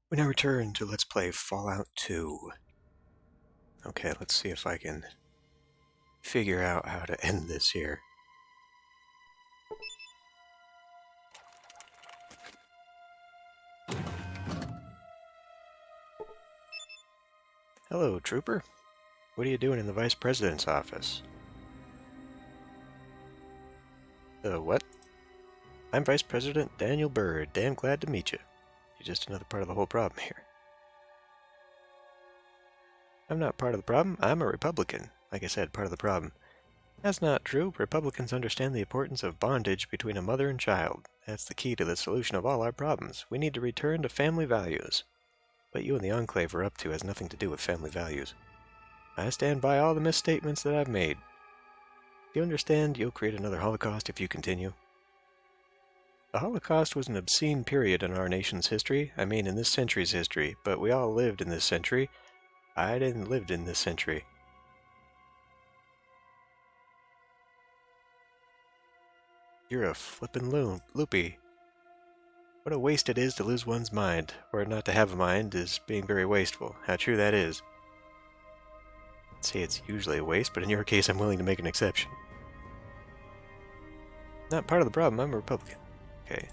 We now return to Let's Play Fallout 2. Okay, let's see if I can figure out how to end this here. Hello, Trooper. What are you doing in the Vice President's office? What? I'm Vice President Daniel Bird. Damn glad to meet you. You're just another part of the whole problem here. I'm not part of the problem. I'm a Republican. Like I said, part of the problem. That's not true. Republicans understand the importance of bondage between a mother and child. That's the key to the solution of all our problems. We need to return to family values. What you and the Enclave are up to has nothing to do with family values. I stand by all the misstatements that I've made. Do you understand you'll create another Holocaust if you continue? The Holocaust was an obscene period in our nation's history. I mean, in this century's history. But we all lived in this century. I didn't live in this century. You're a flippin' loopy. What a waste it is to lose one's mind, or not to have a mind is being very wasteful. How true that is. I'd say it's usually a waste, but in your case I'm willing to make an exception. Not part of the problem, I'm a Republican. Okay.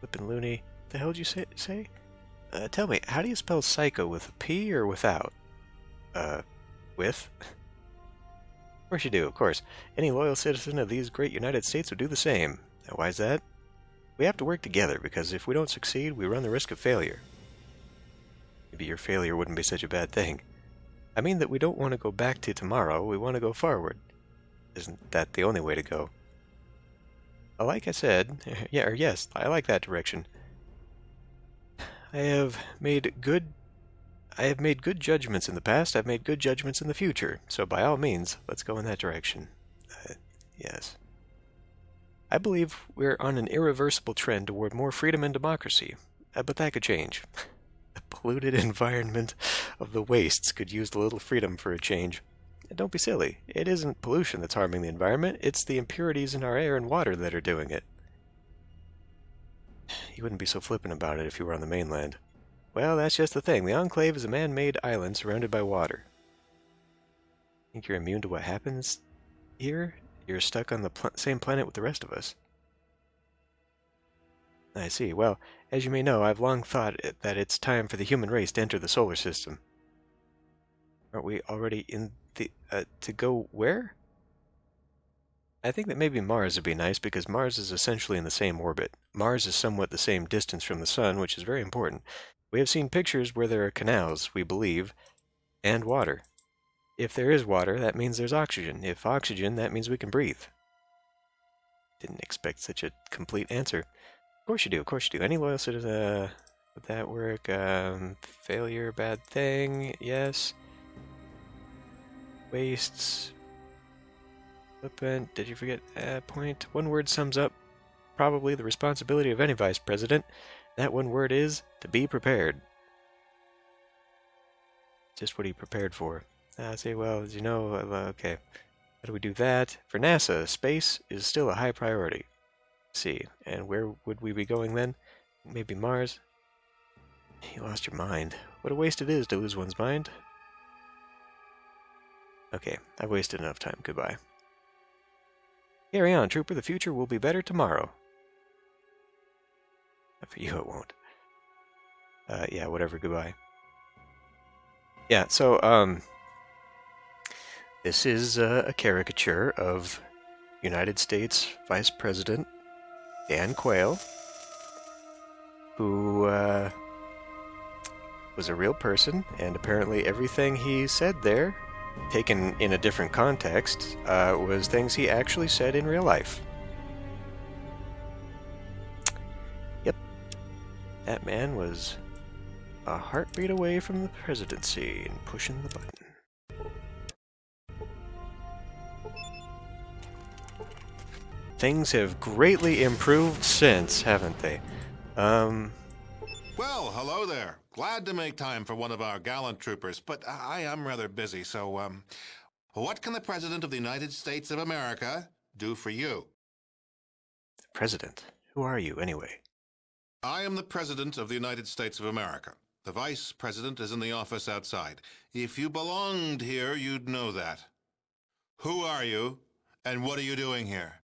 Flippin' loony. The hell did you say? Tell me, how do you spell psycho, with a P or without? With? Of course you do, of course. Any loyal citizen of these great United States would do the same. Now, why is that? We have to work together, because if we don't succeed, we run the risk of failure. Maybe your failure wouldn't be such a bad thing. I mean that we don't want to go back to tomorrow, we want to go forward. Isn't that the only way to go? Like I said, yes, I like that direction. I have made good judgments in the past, I've made good judgments in the future, so by all means, let's go in that direction. Yes. I believe we're on an irreversible trend toward more freedom and democracy, but that could change. The polluted environment of the wastes could use a little freedom for a change. And don't be silly, it isn't pollution that's harming the environment, it's the impurities in our air and water that are doing it. You wouldn't be so flippant about it if you were on the mainland. Well, that's just the thing. The Enclave is a man-made island surrounded by water. Think you're immune to what happens here? You're stuck on the same planet with the rest of us. I see. Well, as you may know, I've long thought that it's time for the human race to enter the solar system. Aren't we already in the... to go where? I think that maybe Mars would be nice, because Mars is essentially in the same orbit. Mars is somewhat the same distance from the Sun, which is very important. We have seen pictures where there are canals, we believe, and water. If there is water, that means there's oxygen. If oxygen, that means we can breathe. Didn't expect such a complete answer. Of course you do, of course you do. Any loyal citizen, would that work? Failure, bad thing, yes. Wastes. Flippant, did you forget point? One word sums up probably the responsibility of any vice president. That one word is to be prepared. Just what are you prepared for? I say, well, as you know, okay. How do we do that? For NASA, space is still a high priority. Let's see, and where would we be going then? Maybe Mars? You lost your mind. What a waste it is to lose one's mind. Okay, I've wasted enough time. Goodbye. Carry on, Trooper. The future will be better tomorrow. For you, it won't. Yeah, whatever. Goodbye. Yeah, so, this is a caricature of United States Vice President Dan Quayle, who was a real person, and apparently everything he said there, taken in a different context, was things he actually said in real life. Yep. That man was a heartbeat away from the presidency and pushing the button. Things have greatly improved since, haven't they? Well, hello there. Glad to make time for one of our gallant troopers, but I am rather busy, so, what can the President of the United States of America do for you? President? Who are you, anyway? I am the President of the United States of America. The Vice President is in the office outside. If you belonged here, you'd know that. Who are you, and what are you doing here?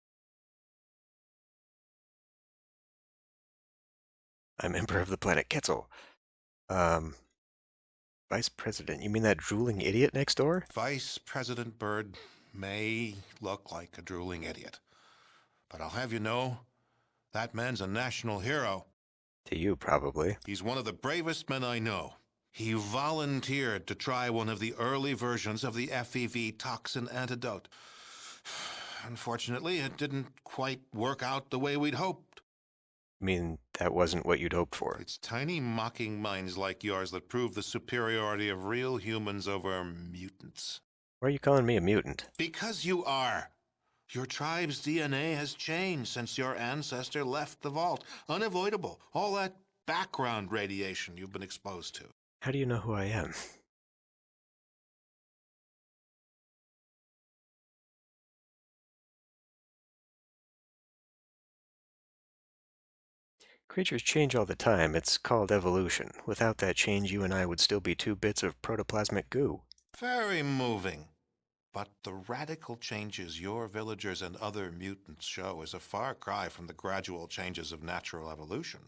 I'm Emperor of the planet Quetzal. Vice President, you mean that drooling idiot next door? Vice President Byrd may look like a drooling idiot, but I'll have you know, that man's a national hero. To you, probably. He's one of the bravest men I know. He volunteered to try one of the early versions of the FEV toxin antidote. Unfortunately, it didn't quite work out the way we'd hoped. I mean, that wasn't what you'd hoped for. It's tiny mocking minds like yours that prove the superiority of real humans over mutants. Why are you calling me a mutant? Because you are. Your tribe's DNA has changed since your ancestor left the vault. Unavoidable. All that background radiation you've been exposed to. How do you know who I am? Creatures change all the time. It's called evolution. Without that change, you and I would still be 2 bits of protoplasmic goo. Very moving. But the radical changes your villagers and other mutants show is a far cry from the gradual changes of natural evolution.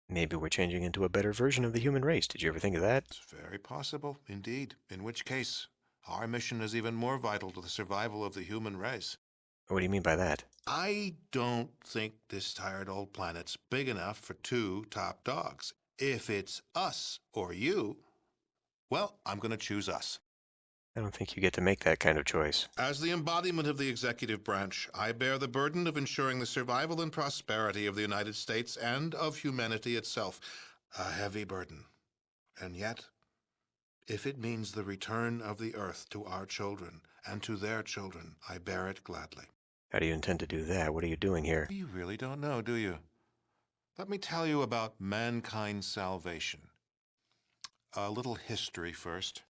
Maybe we're changing into a better version of the human race. Did you ever think of that? It's very possible, indeed. In which case, our mission is even more vital to the survival of the human race. What do you mean by that? I don't think this tired old planet's big enough for 2 top dogs. If it's us or you, well, I'm going to choose us. I don't think you get to make that kind of choice. As the embodiment of the executive branch, I bear the burden of ensuring the survival and prosperity of the United States and of humanity itself. A heavy burden. And yet, if it means the return of the Earth to our children and to their children, I bear it gladly. How do you intend to do that? What are you doing here? You really don't know, do you? Let me tell you about mankind's salvation. A little history first.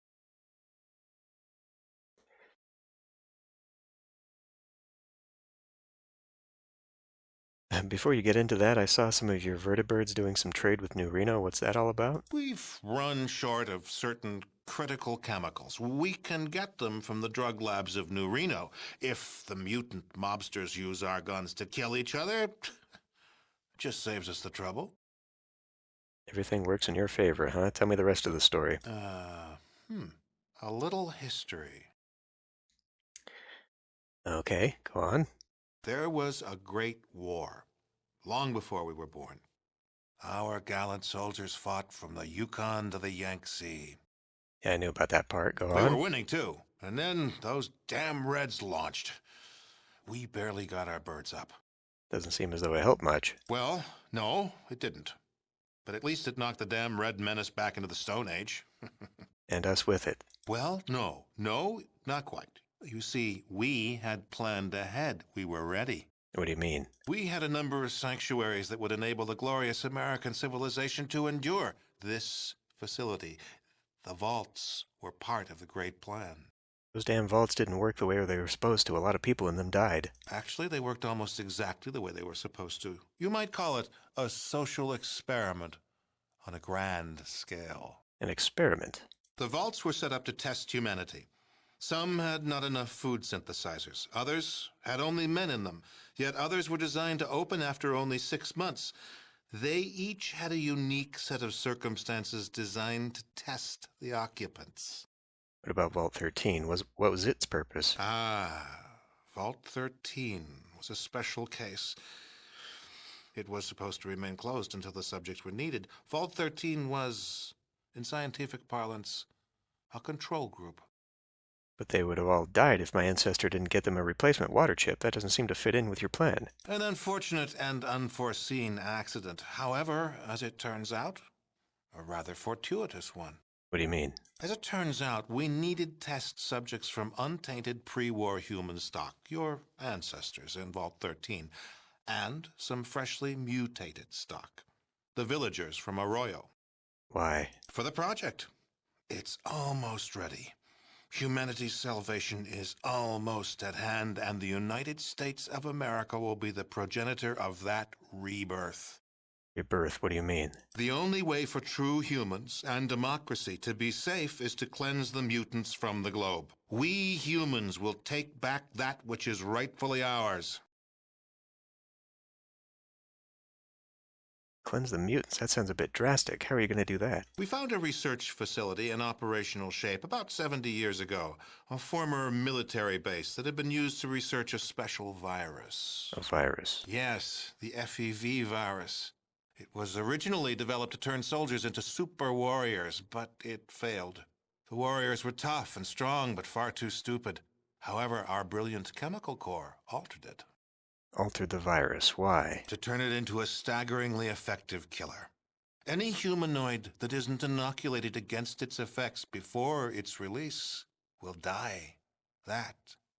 Before you get into that, I saw some of your vertibirds doing some trade with New Reno. What's that all about? We've run short of certain critical chemicals. We can get them from the drug labs of New Reno. If the mutant mobsters use our guns to kill each other, it just saves us the trouble. Everything works in your favor, huh? Tell me the rest of the story. A little history. Okay, go on. There was a great war, long before we were born. Our gallant soldiers fought from the Yukon to the Yangtze. Yeah, I knew about that part. Go We were on. winning, too. And then those damn Reds launched. We barely got our birds up. Doesn't seem as though it helped much. Well, no, it didn't. But at least it knocked the damn Red Menace back into the Stone Age. And us with it. Well, no, not quite. You see, we had planned ahead. We were ready. What do you mean? We had a number of sanctuaries that would enable the glorious American civilization to endure. This facility, the vaults, were part of the great plan. Those damn vaults didn't work the way they were supposed to. A lot of people in them died. Actually, they worked almost exactly the way they were supposed to. You might call it a social experiment on a grand scale. An experiment. The vaults were set up to test humanity. Some had not enough food synthesizers. Others had only men in them. Yet others were designed to open after only 6 months. They each had a unique set of circumstances designed to test the occupants. What about Vault 13? What was its purpose? Vault 13 was a special case. It was supposed to remain closed until the subjects were needed. Vault 13 was, in scientific parlance, a control group. But they would have all died if my ancestor didn't get them a replacement water chip. That doesn't seem to fit in with your plan. An unfortunate and unforeseen accident. However, as it turns out, a rather fortuitous one. What do you mean? As it turns out, we needed test subjects from untainted pre-war human stock, your ancestors in Vault 13, and some freshly mutated stock, the villagers from Arroyo. Why? For the project. It's almost ready. Humanity's salvation is almost at hand, and the United States of America will be the progenitor of that rebirth. Your birth, what do you mean? The only way for true humans and democracy to be safe is to cleanse the mutants from the globe. We humans will take back that which is rightfully ours. Cleanse the mutants? That sounds a bit drastic. How are you going to do that? We found a research facility in operational shape about 70 years ago, a former military base that had been used to research a special virus. A virus? Yes, the FEV virus. It was originally developed to turn soldiers into super warriors, but it failed. The warriors were tough and strong, but far too stupid. However, our brilliant chemical core altered it. Altered the virus. Why? To turn it into a staggeringly effective killer. Any humanoid that isn't inoculated against its effects before its release will die. That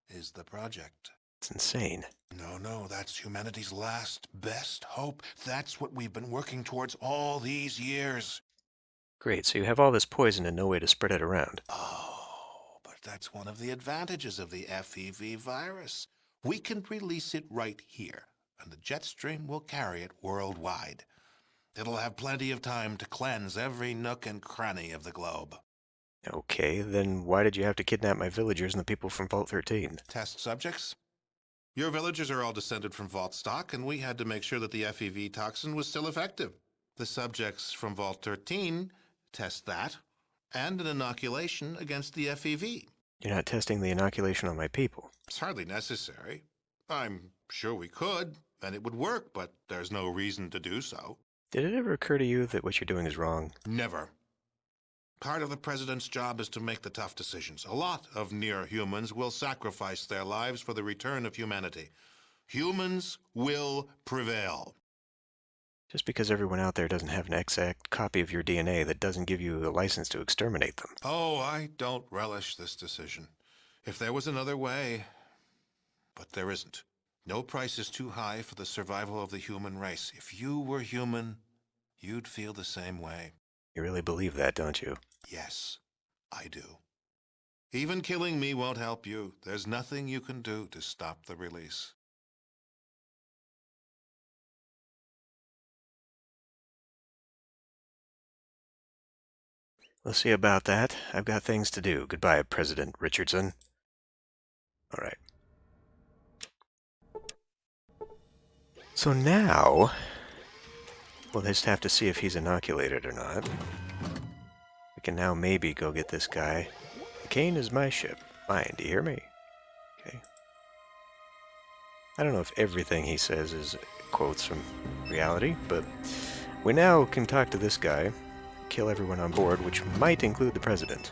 is the project. It's insane. No, that's humanity's last, best hope. That's what we've been working towards all these years. Great, so you have all this poison and no way to spread it around. Oh, but that's one of the advantages of the FEV virus. We can release it right here, and the jet stream will carry it worldwide. It'll have plenty of time to cleanse every nook and cranny of the globe. Okay, then why did you have to kidnap my villagers and the people from Vault 13? Test subjects? Your villagers are all descended from Vault stock, and we had to make sure that the FEV toxin was still effective. The subjects from Vault 13 test that, and an inoculation against the FEV. You're not testing the inoculation on my people. It's hardly necessary. I'm sure we could, and it would work, but there's no reason to do so. Did it ever occur to you that what you're doing is wrong? Never. Part of the president's job is to make the tough decisions. A lot of near-humans will sacrifice their lives for the return of humanity. Humans will prevail. Just because everyone out there doesn't have an exact copy of your DNA, that doesn't give you a license to exterminate them. Oh, I don't relish this decision. If there was another way... But there isn't. No price is too high for the survival of the human race. If you were human, you'd feel the same way. You really believe that, don't you? Yes, I do. Even killing me won't help you. There's nothing you can do to stop the release. We'll see about that. I've got things to do. Goodbye, President Richardson. All right. So now, we'll just have to see if he's inoculated or not. We can now maybe go get this guy. The Cane is my ship. Fine, do you hear me? Okay. I don't know if everything he says is quotes from reality, but we now can talk to this guy, kill everyone on board, which might include the president.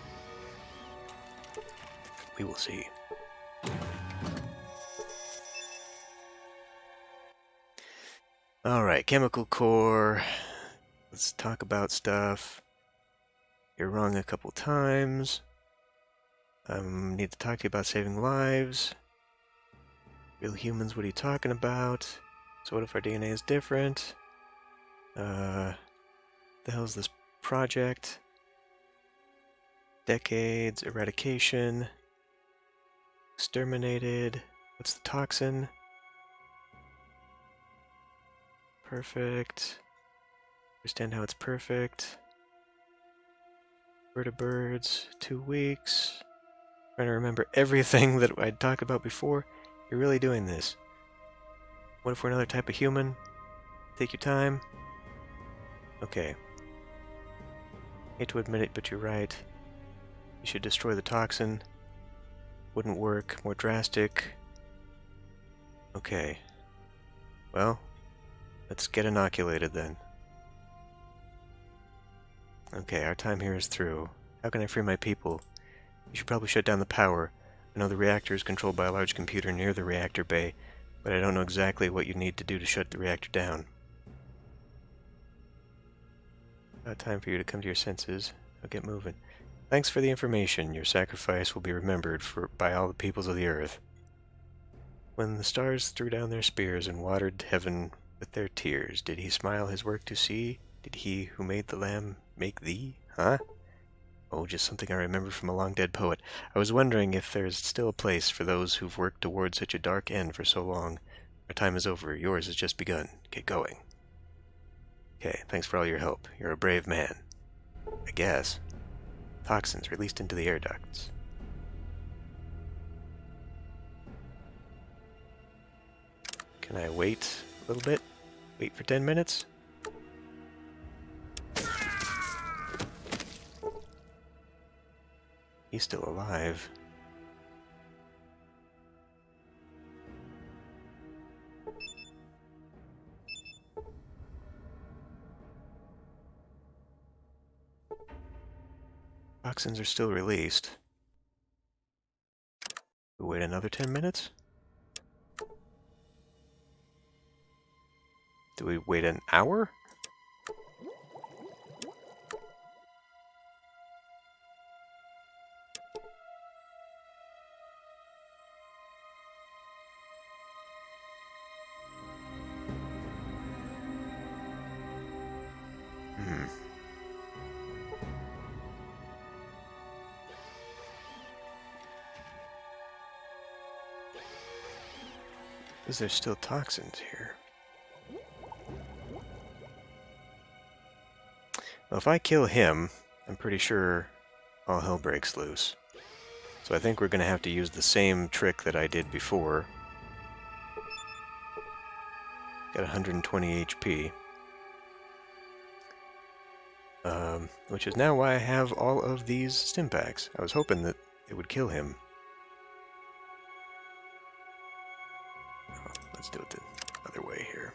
We will see. Alright, chemical core. Let's talk about stuff. You're wrong a couple times. Need to talk to you about saving lives. Real humans, what are you talking about? So what if our DNA is different? The hell's this project? Decades, eradication. Exterminated. What's the toxin? Perfect. Understand how it's perfect. Vertibirds, 2 weeks. Trying to remember everything that I'd talked about before. You're really doing this. What if we're another type of human? Take your time. Okay. Hate to admit it, but you're right. You should destroy the toxin. Wouldn't work. More drastic. Okay. Well, let's get inoculated then. Okay, our time here is through. How can I free my people? You should probably shut down the power. I know the reactor is controlled by a large computer near the reactor bay, but I don't know exactly what you need to do to shut the reactor down. About time for you to come to your senses. Now get moving. Thanks for the information. Your sacrifice will be remembered by all the peoples of the earth. When the stars threw down their spears and watered heaven with their tears, did he smile his work to see? Did he who made the lamb make thee? Huh? Oh, just something I remember from a long-dead poet. I was wondering if there's still a place for those who've worked toward such a dark end for so long. Our time is over. Yours has just begun. Get going. Okay, thanks for all your help. You're a brave man. I guess. Toxins released into the air ducts. Can I wait a little bit? Wait for 10 minutes? He's still alive. Toxins are still released. We wait another 10 minutes? Do we wait an hour? Because there's still toxins here. Well, if I kill him, I'm pretty sure all hell breaks loose. So I think we're going to have to use the same trick that I did before. Got 120 HP. Which is now why I have all of these stim packs. I was hoping that it would kill him. Oh, let's do it the other way here.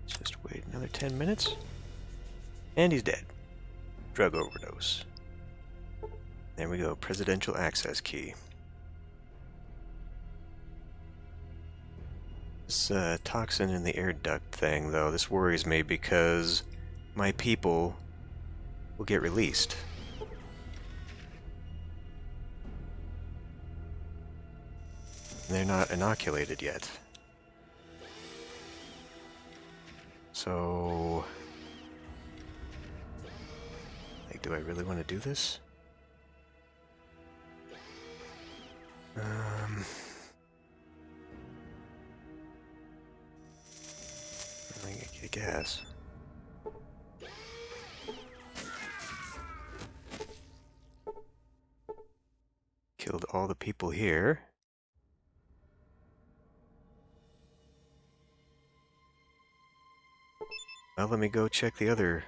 Just wait another 10 minutes. And he's dead. Drug overdose. There we go, presidential access key. This toxin in the air duct thing, though, this worries me because my people will get released. They're not inoculated yet. So... like, do I really want to do this? I guess. Killed all the people here. Well, let me go check the other...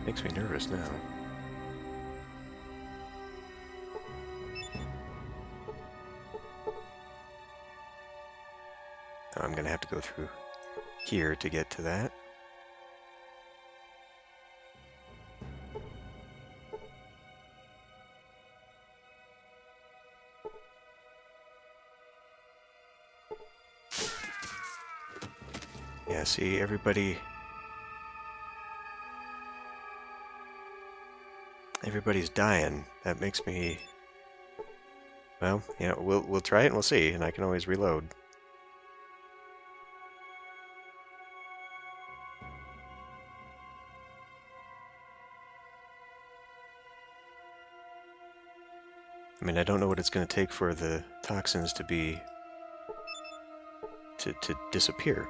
Makes me nervous now. I'm gonna have to go through here to get to that. Yeah, see, everybody's dying. That makes me... well, you know, we'll try it and we'll see, and I can always reload. I mean, I don't know what it's going to take for the toxins to be... to disappear.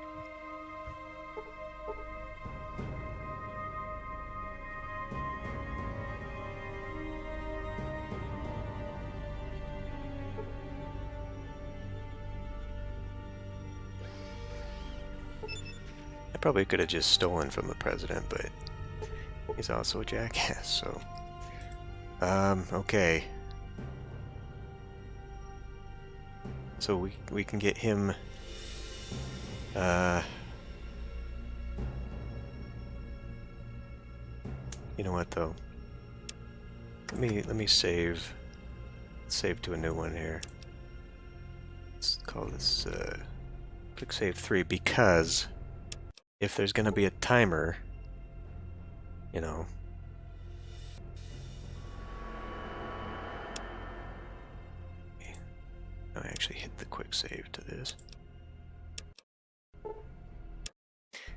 Probably could have just stolen from the president, but he's also a jackass, so... okay. So we can get him... You know what, though? Let me save to a new one here. Let's call this quick save 3, because if there's gonna be a timer, you know. I actually hit the quick save to this.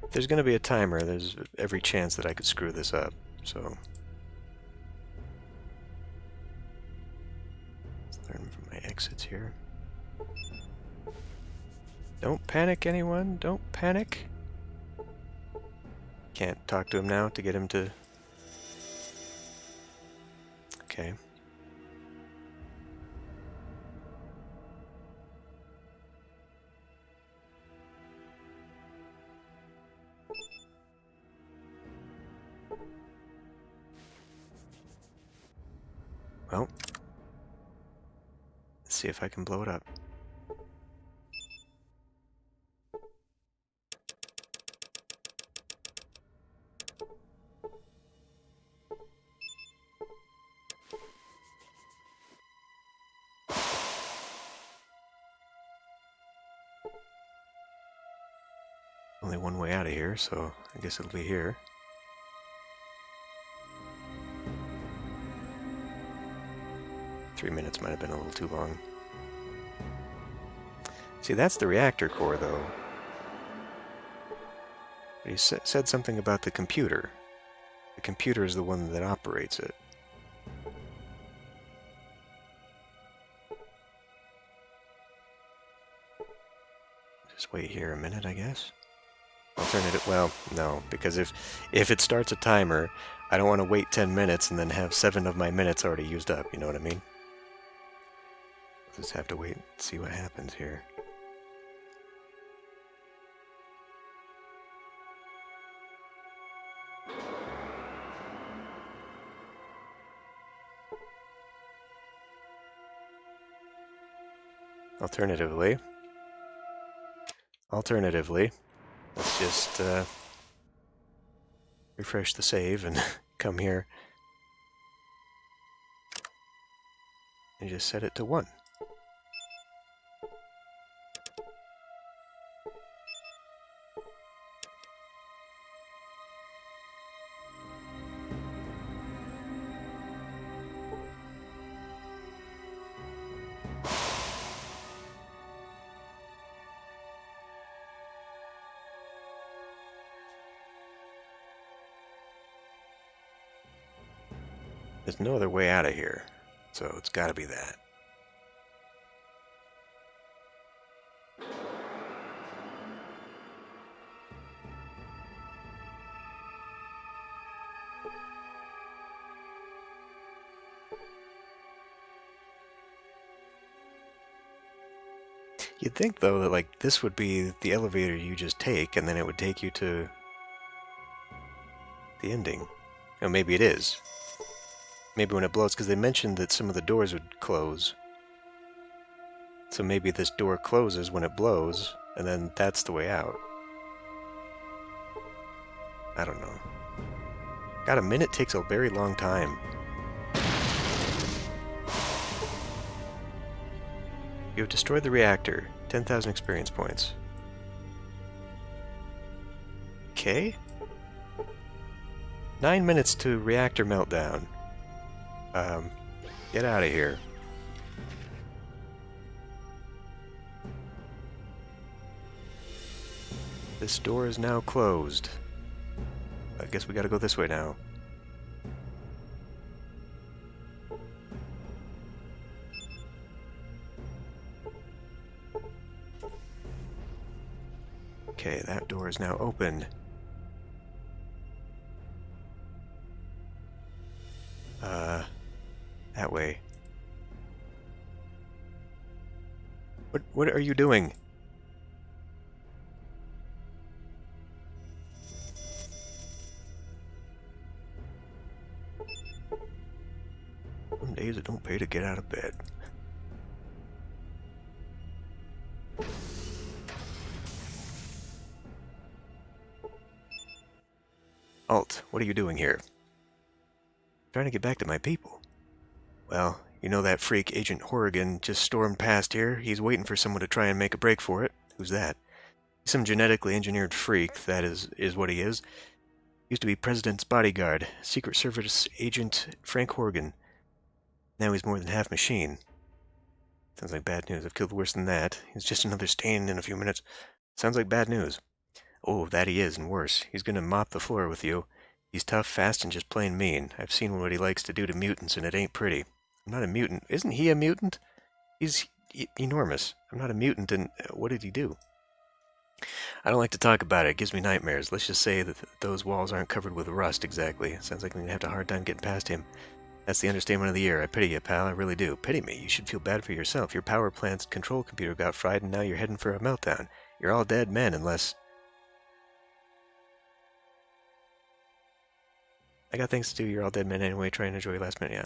If there's gonna be a timer, there's every chance that I could screw this up, so. Learn from my exits here. Don't panic, anyone. Don't panic. Can't talk to him now to get him to... Okay. Well, let's see if I can blow it up. Only one way out of here, so I guess it'll be here. Three minutes might have been a little too long. See, that's the reactor core, though. But he said something about the computer. The computer is the one that operates it. Just wait here a minute, I guess. Alternative, well, no, because if it starts a timer, I don't want to wait 10 minutes and then have 7 of my minutes already used up, you know what I mean? Just have to wait and see what happens here. Alternatively, let's just refresh the save and come here and just set it to 1. There's no other way out of here, so it's got to be that. You'd think, though, that like this would be the elevator you just take, and then it would take you to the ending. Oh, maybe it is. Maybe when it blows, because they mentioned that some of the doors would close. So maybe this door closes when it blows, and then that's the way out. I don't know. God, a minute takes a very long time. You have destroyed the reactor. 10,000 experience points. Okay. 9 minutes to reactor meltdown. Get out of here. This door is now closed. I guess we gotta go this way now. Okay, that door is now open. That way. What are you doing? days it don't pay to get out of bed. Alt, what are you doing here? Trying to get back to my people. Well, you know that freak Agent Horrigan just stormed past here. He's waiting for someone to try and make a break for it. Who's that? He's some genetically engineered freak, that is what he is. Used to be President's bodyguard, Secret Service Agent Frank Horgan. Now he's more than half machine. Sounds like bad news. I've killed worse than that. He's just another stain in a few minutes. Sounds like bad news. Oh, that he is, and worse. He's gonna mop the floor with you. He's tough, fast, and just plain mean. I've seen what he likes to do to mutants, and it ain't pretty. I'm not a mutant. Isn't he a mutant? He's enormous. I'm not a mutant, and what did he do? I don't like to talk about it. It gives me nightmares. Let's just say that those walls aren't covered with rust exactly. Sounds like we're gonna have a hard time getting past him. That's the understatement of the year. I pity you, pal. I really do. Pity me. You should feel bad for yourself. Your power plant's control computer got fried, and now you're heading for a meltdown. You're all dead men unless... I got things to do. You're all dead men anyway. Try and enjoy your last minute, yeah.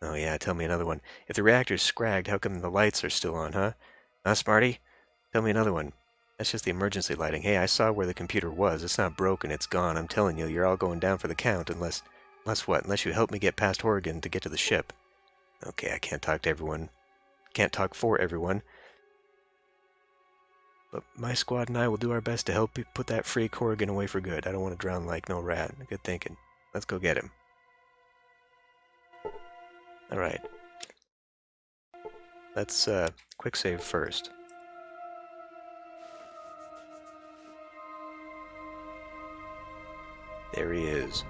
Oh, yeah, tell me another one. If the reactor's scragged, how come the lights are still on, huh? Huh, Smarty? Tell me another one. That's just the emergency lighting. Hey, I saw where the computer was. It's not broken. It's gone. I'm telling you, you're all going down for the count unless... Unless what? Unless you help me get past Horrigan to get to the ship. Okay, I can't talk to everyone. Can't talk for everyone. But my squad and I will do our best to help you put that freak Horrigan away for good. I don't want to drown like no rat. Good thinking. Let's go get him. Alright. Let's, quick save first. There he is.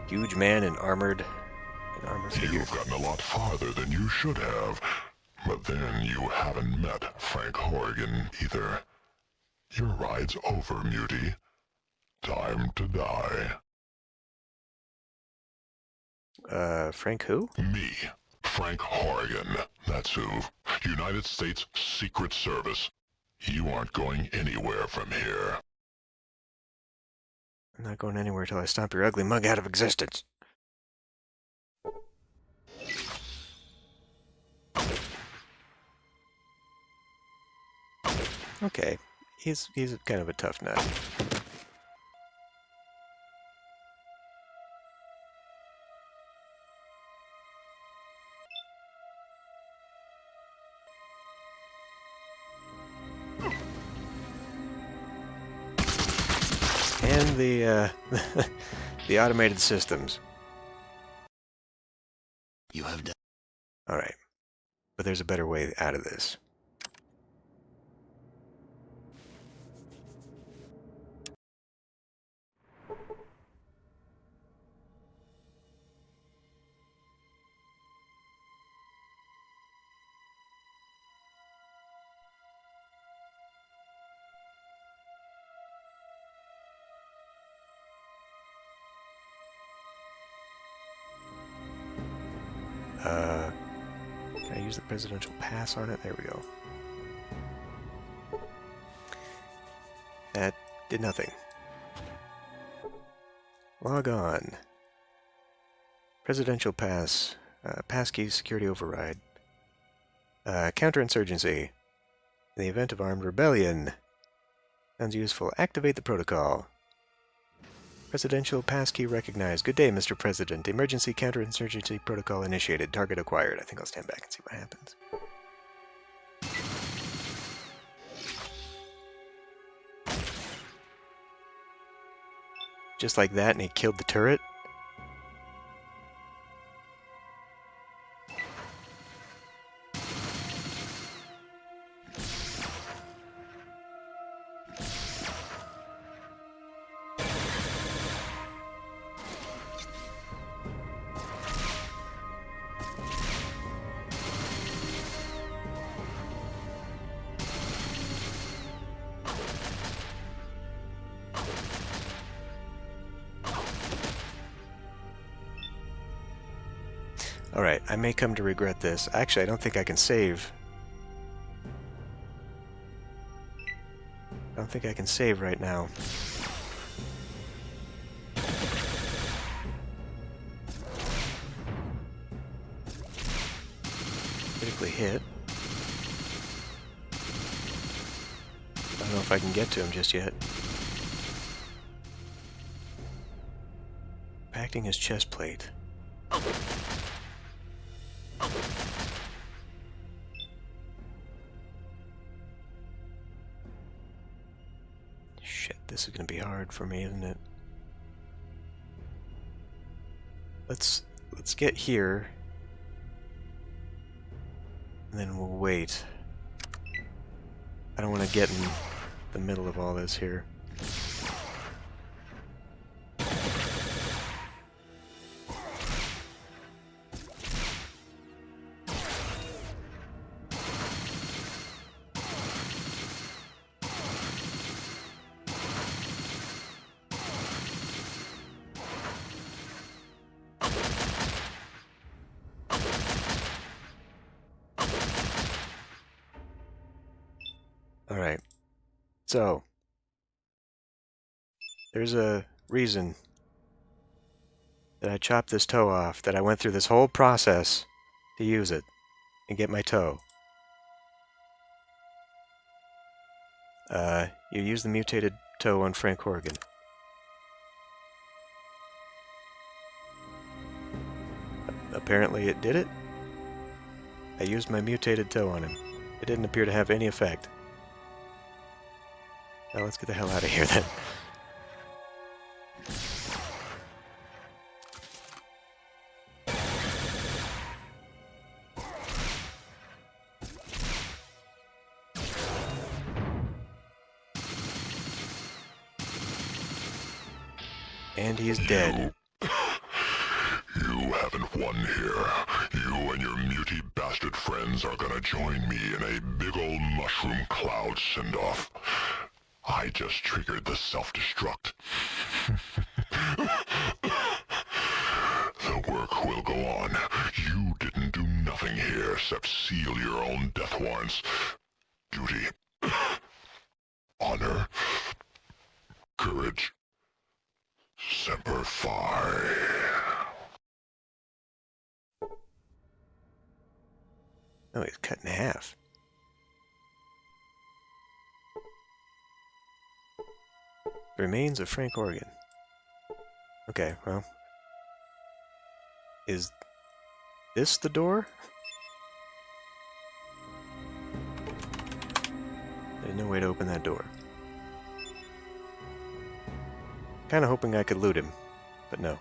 Huge man in armored figure. You've gotten a lot farther than you should have. But then you haven't met Frank Horrigan either. Your ride's over, Mutie. Time to die. Frank who? Me, Frank Horrigan. That's who. United States Secret Service. You aren't going anywhere from here. I'm not going anywhere till I stomp your ugly mug out of existence. Okay, he's kind of a tough nut. And the the automated systems. You have done. All right, but there's a better way out of this. Can I use the presidential pass on it? There we go. That did nothing. Log on. Presidential pass. Passkey security override. Counterinsurgency. In the event of armed rebellion. Sounds useful. Activate the protocol. Presidential passkey recognized. Good day, Mr. President. Emergency counterinsurgency protocol initiated. Target acquired. I think I'll stand back and see what happens. Just like that, and he killed the turret? Alright, I may come to regret this. Actually, I don't think I can save. I don't think I can save right now. critically hit. I don't know if I can get to him just yet. Impacting his chest plate. Shit, this is gonna be hard for me, isn't it? Let's get here. And then we'll wait. I don't want to get in the middle of all this here. Alright, so there's a reason that I chopped this toe off, that I went through this whole process to use it and get my toe. You use the mutated toe on Frank Horgan. Apparently it did it. I used my mutated toe on him. It didn't appear to have any effect. Now let's get the hell out of here then. And he's dead. You haven't won here. You and your muty bastard friends are gonna join me in a big old mushroom cloud send-off. I just triggered the self-destruct. The work will go on. You didn't do nothing here except seal your own death warrants. Duty. Honor. Courage. Semper Fi. Oh, he's cut in half. The remains of Frank Horgan. Okay, well. Is this the door? There's no way to open that door. Kinda hoping I could loot him, but no.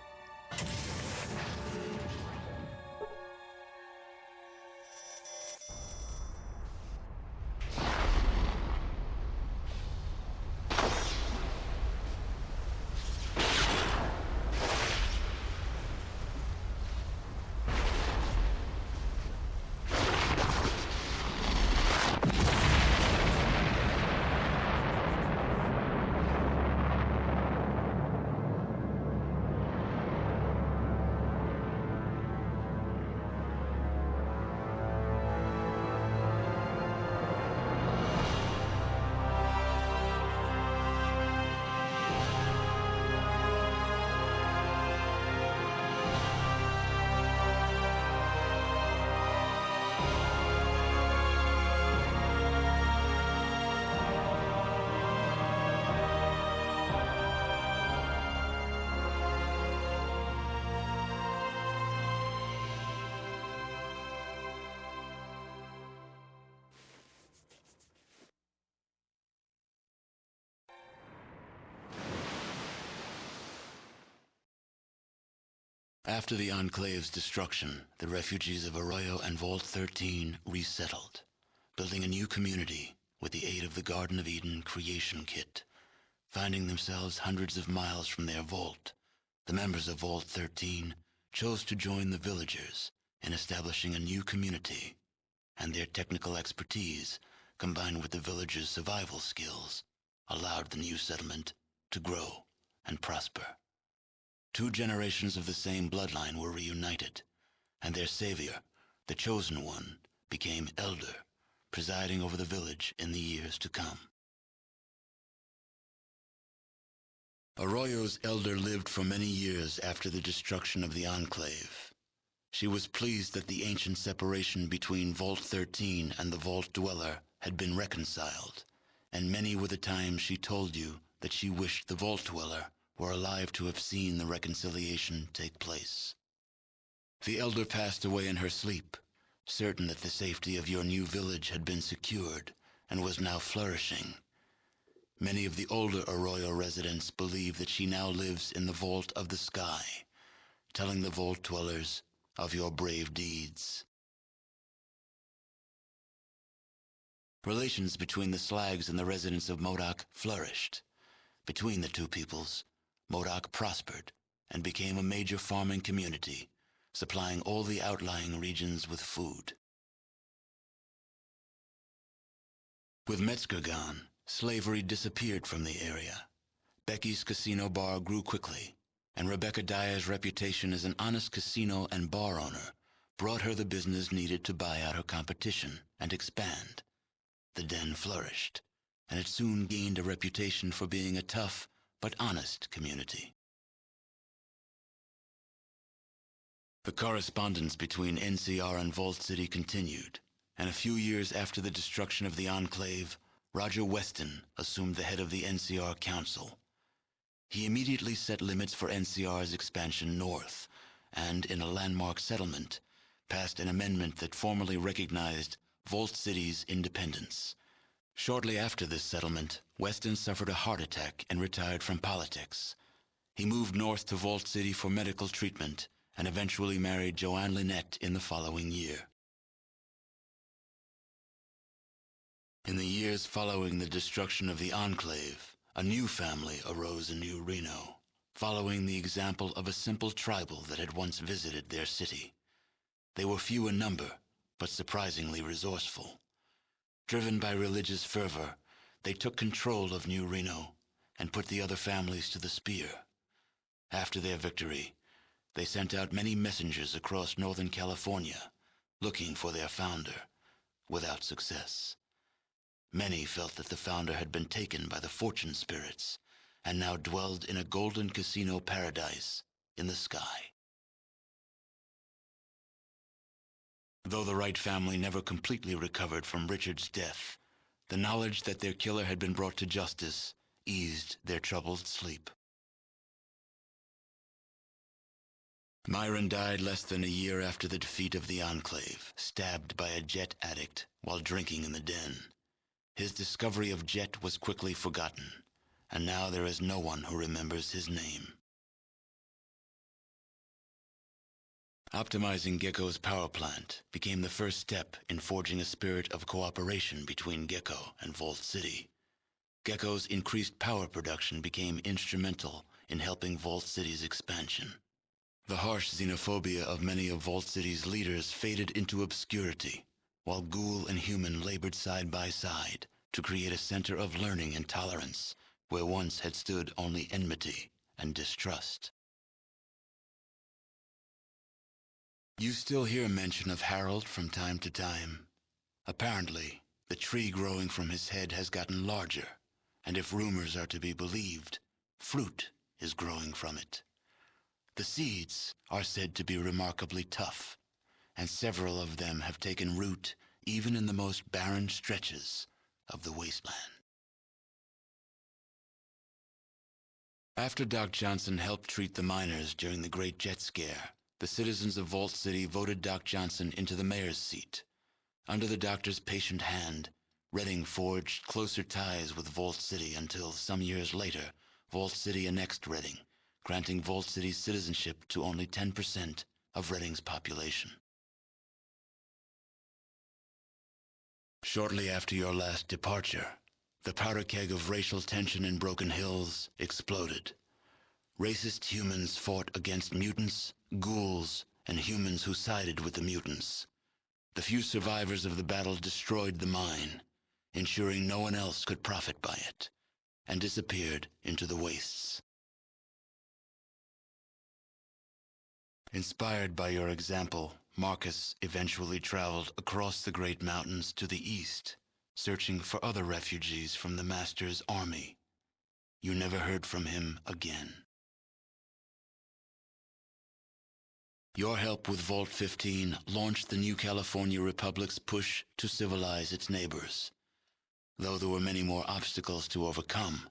After the Enclave's destruction, the refugees of Arroyo and Vault 13 resettled, building a new community with the aid of the Garden of Eden creation kit. Finding themselves hundreds of miles from their vault, the members of Vault 13 chose to join the villagers in establishing a new community, and their technical expertise, combined with the villagers' survival skills, allowed the new settlement to grow and prosper. 2 generations of the same bloodline were reunited, and their savior, the Chosen One, became Elder, presiding over the village in the years to come. Arroyo's Elder lived for many years after the destruction of the Enclave. She was pleased that the ancient separation between Vault 13 and the Vault Dweller had been reconciled, and many were the times she told you that she wished the Vault Dweller were alive to have seen the reconciliation take place. The elder passed away in her sleep, certain that the safety of your new village had been secured and was now flourishing. Many of the older Arroyo residents believe that she now lives in the vault of the sky, telling the Vault Dwellers of your brave deeds. Relations between the Slags and the residents of Modoc flourished. Between the two peoples, Modoc prospered and became a major farming community, supplying all the outlying regions with food. With Metzger gone, slavery disappeared from the area. Becky's casino bar grew quickly, and Rebecca Dyer's reputation as an honest casino and bar owner brought her the business needed to buy out her competition and expand. The den flourished, and it soon gained a reputation for being a tough but honest community. The correspondence between NCR and Vault City continued, and a few years after the destruction of the Enclave, Roger Weston assumed the head of the NCR Council. He immediately set limits for NCR's expansion north, and in a landmark settlement, passed an amendment that formally recognized Vault City's independence. Shortly after this settlement, Weston suffered a heart attack and retired from politics. He moved north to Vault City for medical treatment and eventually married Joanne Lynette in the following year. In the years following the destruction of the Enclave, a new family arose in New Reno, following the example of a simple tribal that had once visited their city. They were few in number, but surprisingly resourceful. Driven by religious fervor, they took control of New Reno and put the other families to the spear. After their victory, they sent out many messengers across Northern California, looking for their founder, without success. Many felt that the founder had been taken by the fortune spirits and now dwelled in a golden casino paradise in the sky. Though the Wright family never completely recovered from Richard's death, the knowledge that their killer had been brought to justice eased their troubled sleep. Myron died less than a year after the defeat of the Enclave, stabbed by a jet addict while drinking in the den. His discovery of Jet was quickly forgotten, and now there is no one who remembers his name. Optimizing Gecko's power plant became the first step in forging a spirit of cooperation between Gecko and Vault City. Gecko's increased power production became instrumental in helping Vault City's expansion. The harsh xenophobia of many of Vault City's leaders faded into obscurity, while ghoul and human labored side by side to create a center of learning and tolerance where once had stood only enmity and distrust. You still hear mention of Harold from time to time. Apparently, the tree growing from his head has gotten larger, and if rumors are to be believed, fruit is growing from it. The seeds are said to be remarkably tough, and several of them have taken root even in the most barren stretches of the wasteland. After Doc Johnson helped treat the miners during the Great Jet Scare, the citizens of Vault City voted Doc Johnson into the mayor's seat. Under the doctor's patient hand, Redding forged closer ties with Vault City until, some years later, Vault City annexed Redding, granting Vault City's citizenship to only 10% of Redding's population. Shortly after your last departure, the powder keg of racial tension in Broken Hills exploded. Racist humans fought against mutants, ghouls, and humans who sided with the mutants. The few survivors of the battle destroyed the mine, ensuring no one else could profit by it, and disappeared into the wastes. Inspired by your example, Marcus eventually traveled across the Great Mountains to the east, searching for other refugees from the Master's army. You never heard from him again. Your help with Vault 15 launched the new California Republic's push to civilize its neighbors. Though there were many more obstacles to overcome,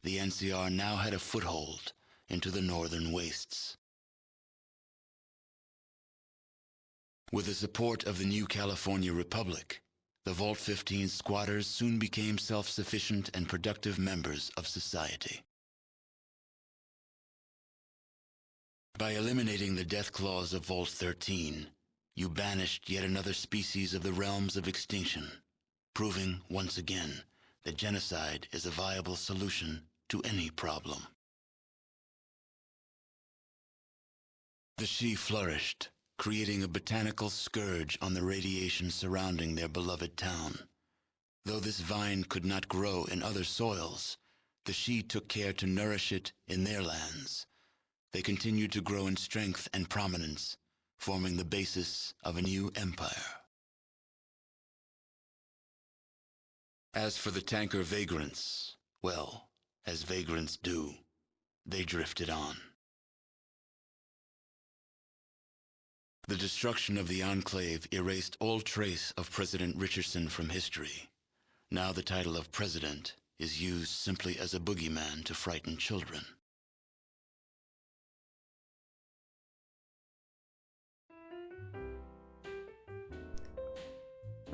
the NCR now had a foothold into the northern wastes. With the support of the new California Republic, the Vault 15 squatters soon became self-sufficient and productive members of society. By eliminating the death clause of Vault 13, you banished yet another species of the realms of extinction, proving once again that genocide is a viable solution to any problem. The Shi flourished, creating a botanical scourge on the radiation surrounding their beloved town. Though this vine could not grow in other soils, the Shi took care to nourish it in their lands. They continued to grow in strength and prominence, forming the basis of a new empire. As for the tanker vagrants, well, as vagrants do, they drifted on. The destruction of the Enclave erased all trace of President Richardson from history. Now the title of president is used simply as a boogeyman to frighten children.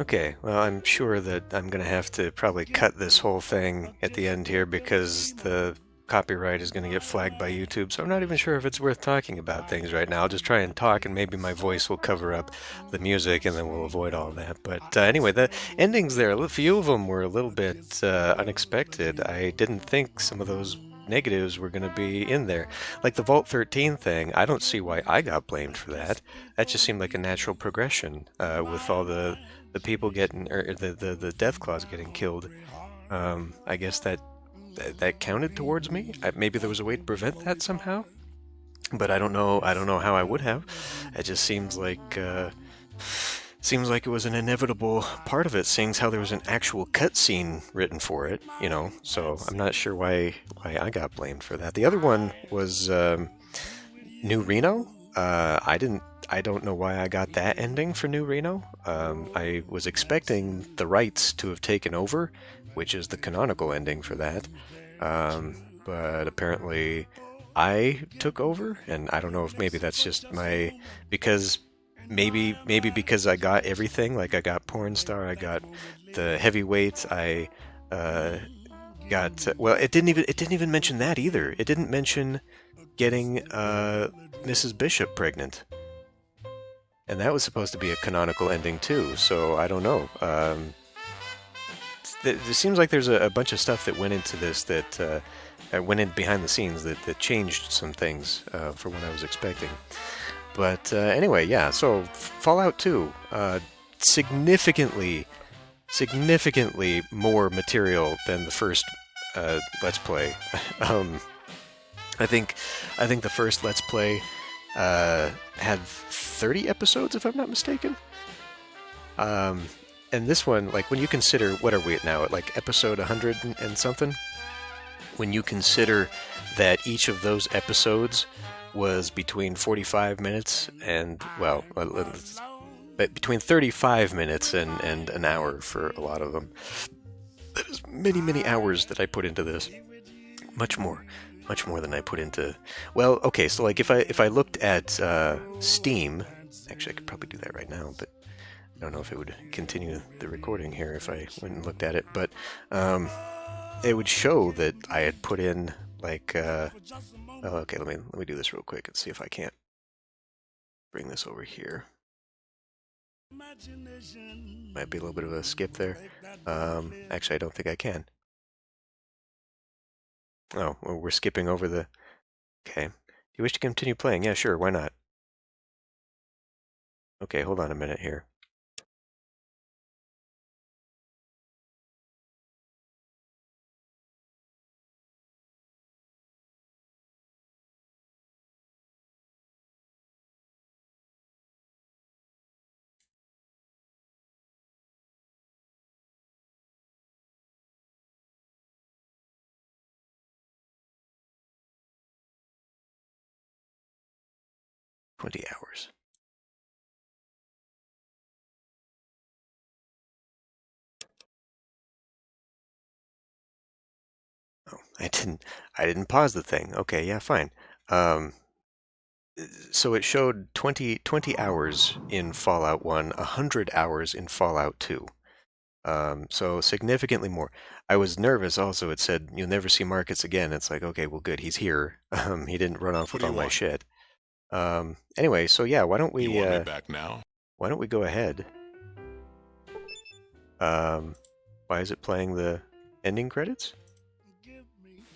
Okay, well, I'm sure that I'm going to have to probably cut this whole thing at the end here because the copyright is going to get flagged by YouTube, so I'm not even sure if it's worth talking about things right now. I'll just try and talk, and maybe my voice will cover up the music, and then we'll avoid all that. But anyway, the endings there, a few of them were a little bit unexpected. I didn't think some of those negatives were going to be in there. Like the Vault 13 thing, I don't see why I got blamed for that. That just seemed like a natural progression with all the people getting, or the death clause getting killed. I guess that counted towards me. Maybe there was a way to prevent that somehow, but I don't know how I would have. It just seems like it was an inevitable part of it, seeing how there was an actual cutscene written for it, you know. So I'm not sure why I got blamed for that. The other one was New Reno. I don't know why I got that ending for New Reno. I was expecting the rights to have taken over, which is the canonical ending for that. But apparently I took over, and I don't know if maybe that's just because because I got everything, like I got Porn Star, I got the heavyweight, I got well, it didn't even mention that either. It didn't mention getting Mrs. Bishop pregnant. And that was supposed to be a canonical ending too, so I don't know. There seems like there's a bunch of stuff that went into this that went in behind the scenes that changed some things for what I was expecting. But anyway, yeah, so Fallout 2, significantly more material than the first Let's Play. I think the first Let's Play had 30 episodes, if I'm not mistaken. And this one, like, when you consider, what are we at now, at like episode 100 and something? When you consider that each of those episodes was between 45 minutes and, well, between 35 minutes and an hour for a lot of them. That is many hours that I put into this. Much more than I put into... Well, okay, so like if I looked at Steam... Actually, I could probably do that right now, but I don't know if it would continue the recording here if I went and looked at it, but it would show that I had put in like... oh, okay, let me do this real quick and see if I can't bring this over here. Might be a little bit of a skip there. Actually, I don't think I can. Oh, well, we're skipping over the... Okay. Do you wish to continue playing? Yeah, sure, why not? Okay, hold on a minute here. 20 hours. Oh, I didn't pause the thing. Okay, yeah, fine. Um, so it showed 20 hours in Fallout 1, 100 hours in Fallout 2. So significantly more. I was nervous also. It said, you'll never see Marcus again. It's like, okay, well, good. He's here. He didn't run off What with do all you my want? shit. Anyway, so yeah, You want me back now? why don't we go ahead? Why is it playing the ending credits?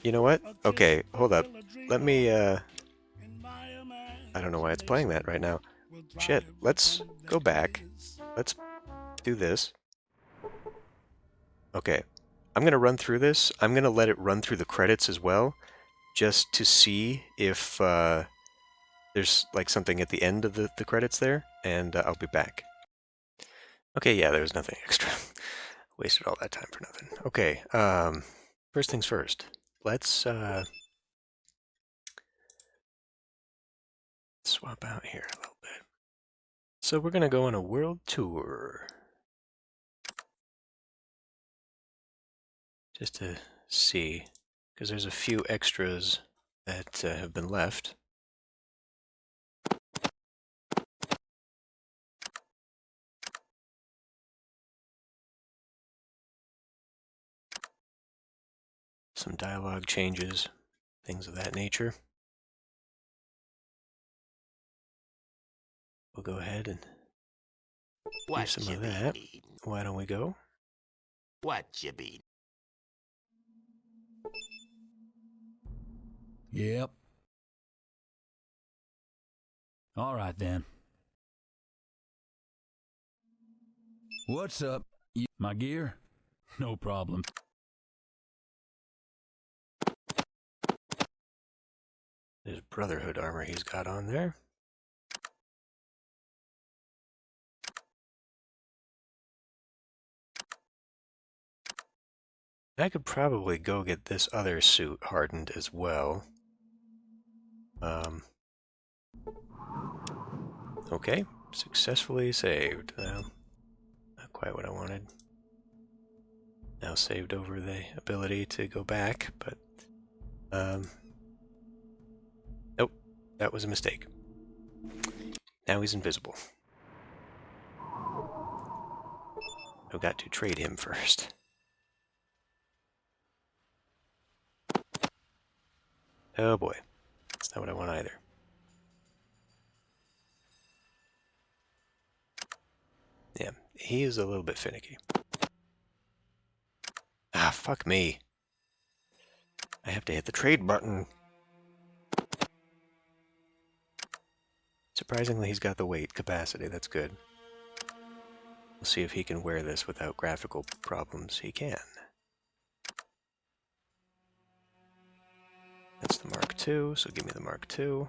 You know what? Okay, hold up. Let me, I don't know why it's playing that right now. Shit, let's go back. Let's do this. Okay, I'm going to run through this. I'm going to let it run through the credits as well, just to see if there's like something at the end of the credits there, and I'll be back. Okay, yeah, there was nothing extra. Wasted all that time for nothing. Okay, first things first. Let's swap out here a little bit. So we're going to go on a world tour. Just to see, because there's a few extras that have been left. Some dialogue changes, things of that nature. We'll go ahead and do some of that. Why don't we go? What you be? Yep. All right, then. What's up? My gear? No problem. There's Brotherhood armor he's got on there. I could probably go get this other suit hardened as well. Okay, successfully saved. Well, not quite what I wanted. Now saved over the ability to go back, but nope, that was a mistake. Now he's invisible. I've got to trade him first. Oh boy, that's not what I want either. Yeah, he is a little bit finicky. Ah, fuck me. I have to hit the trade button. Surprisingly, he's got the weight capacity. That's good. We'll see if he can wear this without graphical problems. He can. That's the Mark II, so give me the Mark II.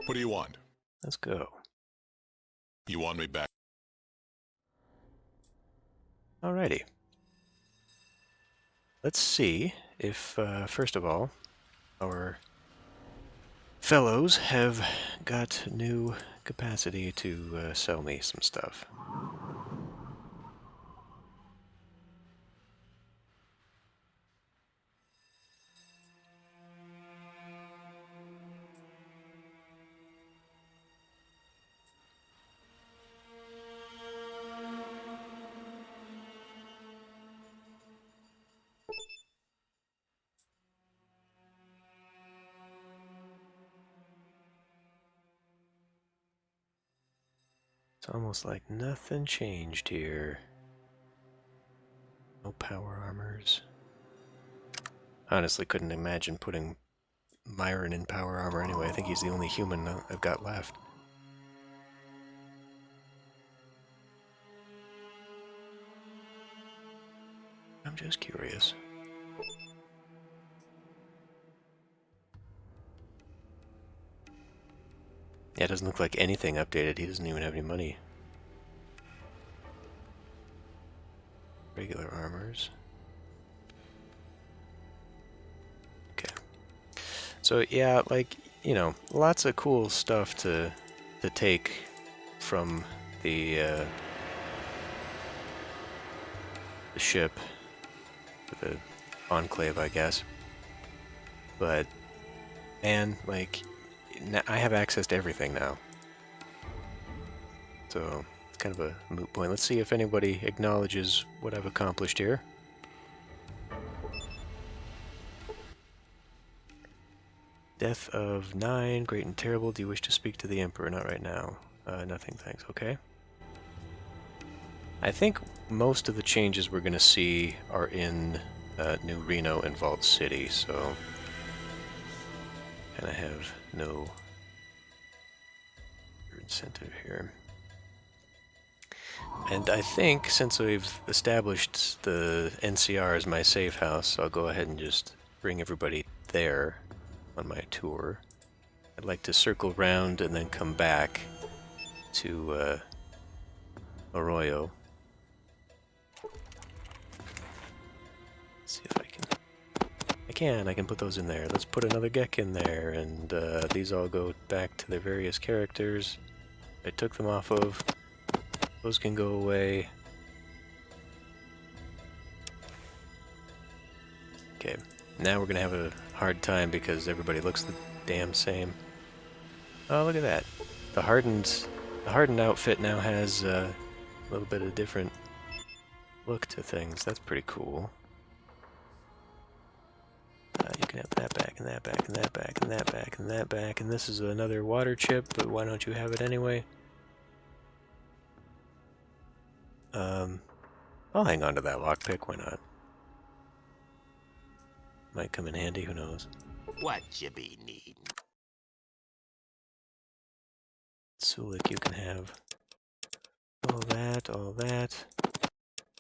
What do you want? Let's go. You want me back? Alrighty. Let's see if, first of all, our fellows have got new capacity to sell me some stuff. It's almost like nothing changed here. No power armors. Honestly, couldn't imagine putting Myron in power armor anyway. I think he's the only human I've got left. I'm just curious. Yeah, it doesn't look like anything updated. He doesn't even have any money. Regular armors. Okay. So yeah, like, lots of cool stuff to take from the ship, the Enclave, I guess. But man, like, I have access to everything now. So it's kind of a moot point. Let's see if anybody acknowledges what I've accomplished here. Death of 9, great and terrible. Do you wish to speak to the Emperor? Not right now. Nothing, thanks. Okay. I think most of the changes we're going to see are in New Reno and Vault City, so kind of have no incentive here. And I think since we've established the NCR as my safe house, I'll go ahead and just bring everybody there on my tour. I'd like to circle around and then come back to Arroyo. See if I can. I can put those in there. Let's put another Gek in there, and these all go back to their various characters I took them off of. Those can go away. Okay, now we're gonna have a hard time because everybody looks the damn same. Oh, look at that. The hardened outfit now has a little bit of different look to things. That's pretty cool. You can have that back, and that back, and that back, and that back, and that back, and this is another water chip, but why don't you have it anyway? I'll hang on to that lockpick, why not? Might come in handy, who knows? What you be needin'? Sulik, you can have all that, all that,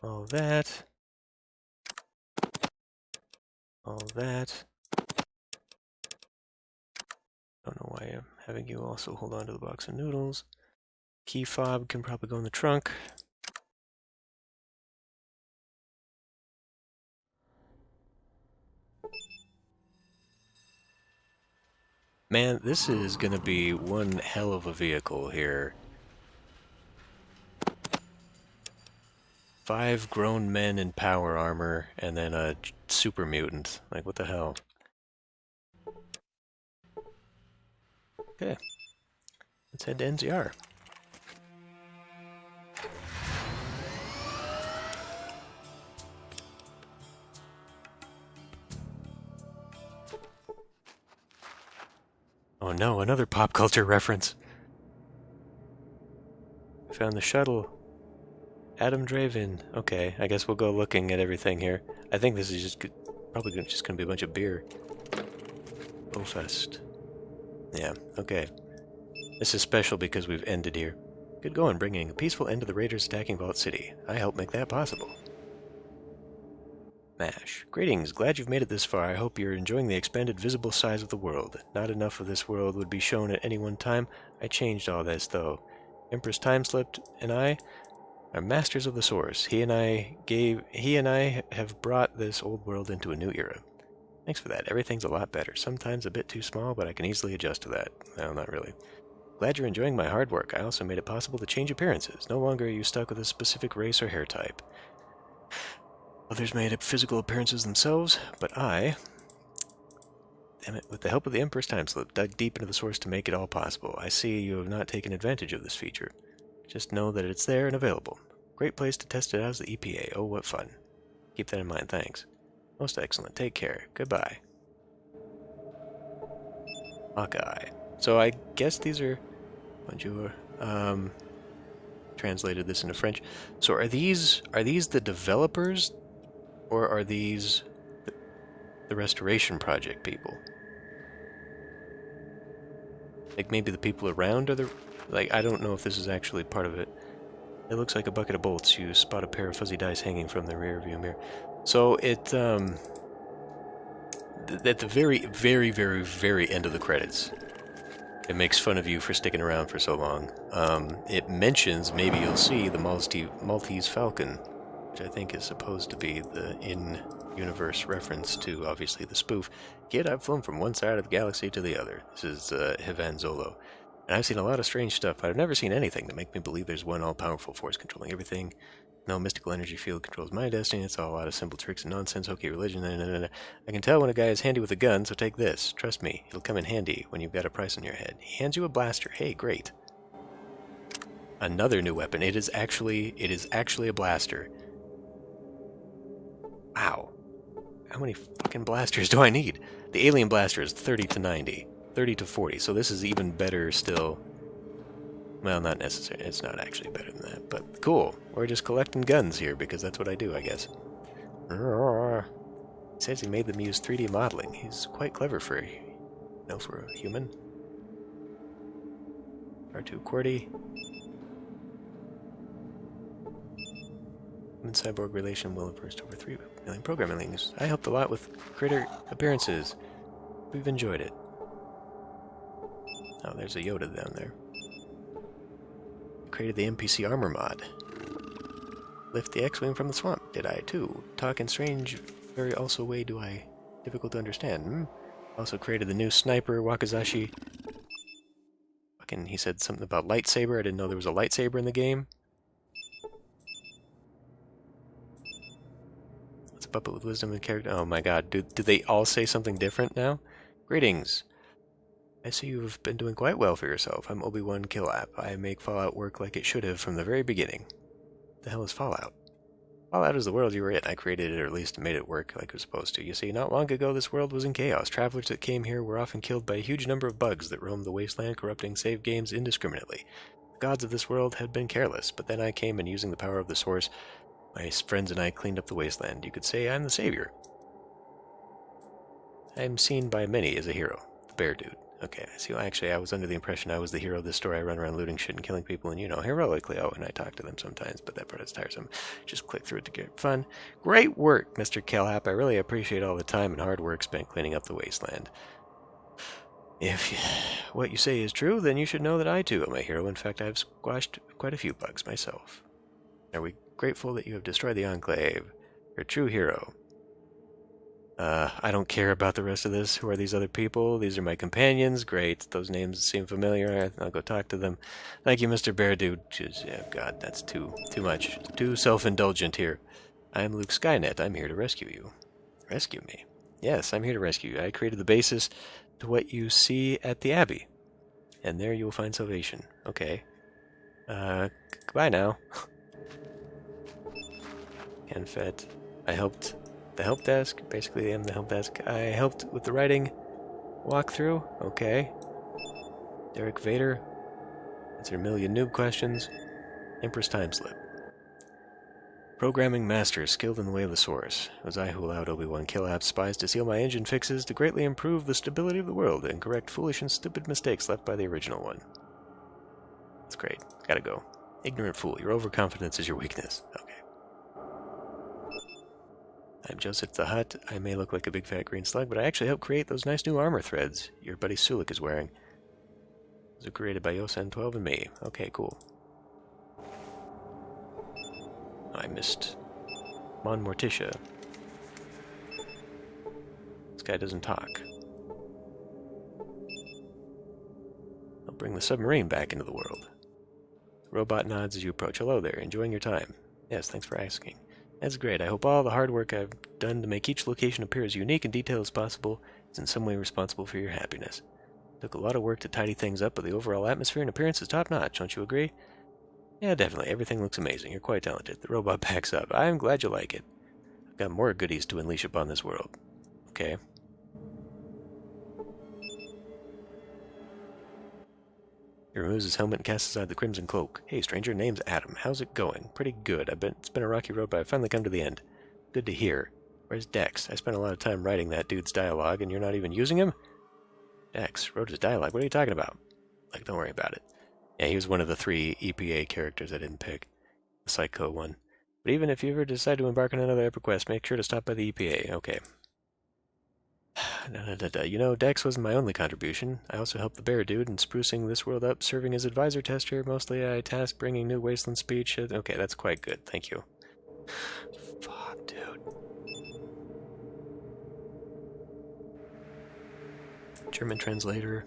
all that, all that. Don't know why I'm having you also hold on to the box of noodles. Key fob can probably go in the trunk. Man, this is gonna be one hell of a vehicle here. 5 grown men in power armor, and then a super mutant. Like, what the hell? Okay. Let's head to NCR. Oh no, another pop culture reference. I found the shuttle. Adam Draven. Okay, I guess we'll go looking at everything here. I think this is just probably just gonna be a bunch of beer. Bowfest. Yeah, okay. This is special because we've ended here. Good going, bringing a peaceful end to the Raiders attacking Vault City. I helped make that possible. MASH. Greetings, glad you've made it this far. I hope you're enjoying the expanded visible size of the world. Not enough of this world would be shown at any one time. I changed all this, though. Empress Timeslipped and I are masters of the source. He and I have brought this old world into a new era. Thanks for that. Everything's a lot better. Sometimes a bit too small, but I can easily adjust to that. Well, not really. Glad you're enjoying my hard work. I also made it possible to change appearances. No longer are you stuck with a specific race or hair type. Others made up physical appearances themselves, but I, damn it, with the help of the Emperor's Timeslip, dug deep into the source to make it all possible. I see you have not taken advantage of this feature. Just know that it's there and available. Great place to test it out is the EPA. Oh, what fun. Keep that in mind, thanks. Most excellent. Take care. Goodbye. Hawkeye. So I guess these are... Bonjour. Translated this into French. So are these the developers, or are these the Restoration Project people? Like, maybe the people around are the... Like, I don't know if this is actually part of it. It looks like a bucket of bolts. You spot a pair of fuzzy dice hanging from the rear view mirror. So it, at the very, very, very, very end of the credits, it makes fun of you for sticking around for so long. It mentions, maybe you'll see, the Maltese Falcon which I think is supposed to be the in-universe reference to, obviously, the spoof. Kid, I've flown from one side of the galaxy to the other. This is Hivan Zolo. And I've seen a lot of strange stuff, but I've never seen anything to make me believe there's one all-powerful force controlling everything. No mystical energy field controls my destiny. It's all a lot of simple tricks and nonsense. Okay, religion. I can tell when a guy is handy with a gun, so take this. Trust me, it'll come in handy when you've got a price on your head. He hands you a blaster. Hey, great. Another new weapon. It is actually a blaster. Wow. How many fucking blasters do I need? The alien blaster is 30 to 90. 30 to 40, so this is even better still. Well, not necessarily. It's not actually better than that, but cool. We're just collecting guns here because that's what I do, I guess. He says he made them use 3D modeling. He's quite clever for a human. R2 QWERTY. Human-cyborg relation will have versed over 3 million programming links. I helped a lot with critter appearances. We've enjoyed it. Oh, there's a Yoda down there. Created the NPC armor mod. Lift the X-Wing from the swamp. Did I too? Talk in strange, very also way do I difficult to understand. Also created the new sniper, Wakizashi. Fucking, he said something about lightsaber. I didn't know there was a lightsaber in the game. What's a puppet with wisdom and character? Oh my god, do they all say something different now? Greetings. I see you've been doing quite well for yourself. I'm Obi-Wan Killap. I make Fallout work like it should have from the very beginning. The hell is Fallout? Fallout is the world you were in. I created it, or at least made it work like it was supposed to. You see, not long ago this world was in chaos. Travelers that came here were often killed by a huge number of bugs that roamed the wasteland, corrupting save games indiscriminately. The gods of this world had been careless, but then I came, and using the power of the Source, my friends and I cleaned up the wasteland. You could say I'm the savior. I'm seen by many as a hero. The bear dude. Okay, I see. Well, actually, I was under the impression I was the hero of this story. I run around looting shit and killing people, and heroically. Oh, and I talk to them sometimes, but that part is tiresome. Just click through it to get fun. Great work, Mr. Killap. I really appreciate all the time and hard work spent cleaning up the wasteland. If what you say is true, then you should know that I too am a hero. In fact, I've squashed quite a few bugs myself. Are we grateful that you have destroyed the Enclave? You're a true hero. I don't care about the rest of this. Who are these other people? These are my companions. Great. Those names seem familiar. I'll go talk to them. Thank you, Mr. Bear Dude. Yeah, God, that's too much. Too self-indulgent here. I'm Luke Skynet. I'm here to rescue you. Rescue me? Yes, I'm here to rescue you. I created the basis to what you see at the Abbey. And there you will find salvation. Okay. Goodbye now. Canfet. I helped the help desk. Basically, I'm the help desk. I helped with the writing walkthrough. Okay. Derek Vader. Answer a million noob questions. Empress time slip. Programming master skilled in the way of the Source. It was I who allowed Obi-Wan Killap's spies to steal my engine fixes to greatly improve the stability of the world and correct foolish and stupid mistakes left by the original one. That's great. Gotta go. Ignorant fool. Your overconfidence is your weakness. Okay. I'm Joseph the Hutt. I may look like a big fat green slug, but I actually helped create those nice new armor threads your buddy Sulik is wearing. Those are created by Yosen12 and me. Okay, cool. I missed Mon Morticia. This guy doesn't talk. I'll bring the submarine back into the world. The robot nods as you approach. Hello there, enjoying your time. Yes, thanks for asking. That's great. I hope all the hard work I've done to make each location appear as unique and detailed as possible is in some way responsible for your happiness. It took a lot of work to tidy things up, but the overall atmosphere and appearance is top-notch, don't you agree? Yeah, definitely. Everything looks amazing. You're quite talented. The robot backs up. I'm glad you like it. I've got more goodies to unleash upon this world. Okay. He removes his helmet and casts aside the crimson cloak. Hey, stranger, name's Adam. How's it going? Pretty good. It's been a rocky road, but I've finally come to the end. Good to hear. Where's Dex? I spent a lot of time writing that dude's dialogue, and you're not even using him? Dex wrote his dialogue. What are you talking about? Like, don't worry about it. Yeah, he was one of the 3 EPA characters I didn't pick. The Psycho one. But even if you ever decide to embark on another epic quest, make sure to stop by the EPA. Okay. You know, Dex wasn't my only contribution. I also helped the Bear Dude in sprucing this world up, serving as advisor tester. Mostly I tasked bringing new wasteland speech. Okay, that's quite good. Thank you. Fuck, dude. German translator.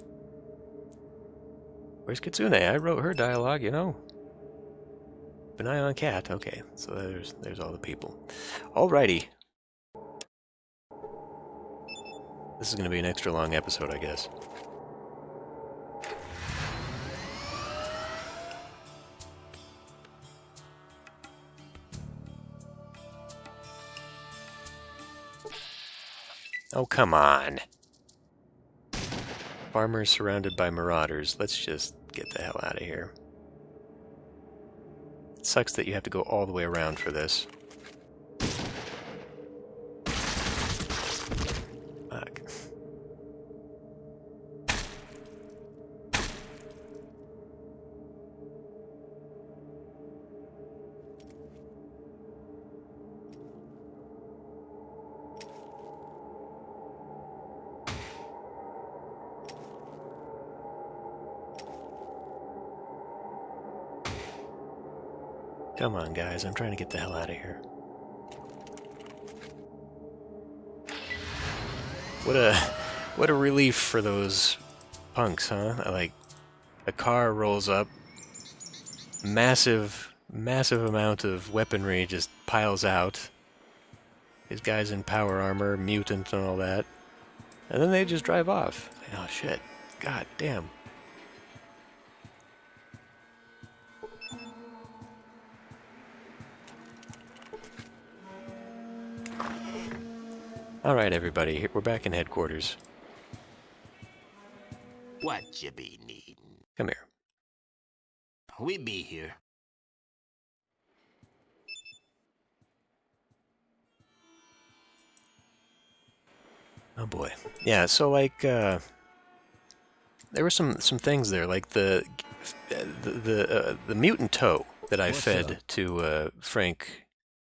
Where's Kitsune? I wrote her dialogue, you know. Keep an eye on Cat. Okay, so there's all the people. Alrighty. This is going to be an extra long episode, I guess. Oh, come on. Farmers surrounded by marauders. Let's just get the hell out of here. It sucks that you have to go all the way around for this. Fuck. Come on, guys. I'm trying to get the hell out of here. What a relief for those punks, huh? Like, a car rolls up, massive amount of weaponry just piles out. These guys in power armor, mutant and all that. And then they just drive off. Oh, shit. God damn. Alright, everybody, we're back in headquarters. What you be needin'? Come here. We be here. Oh boy. Yeah, so like there were some things there, like the mutant toe that I What's fed up? to Frank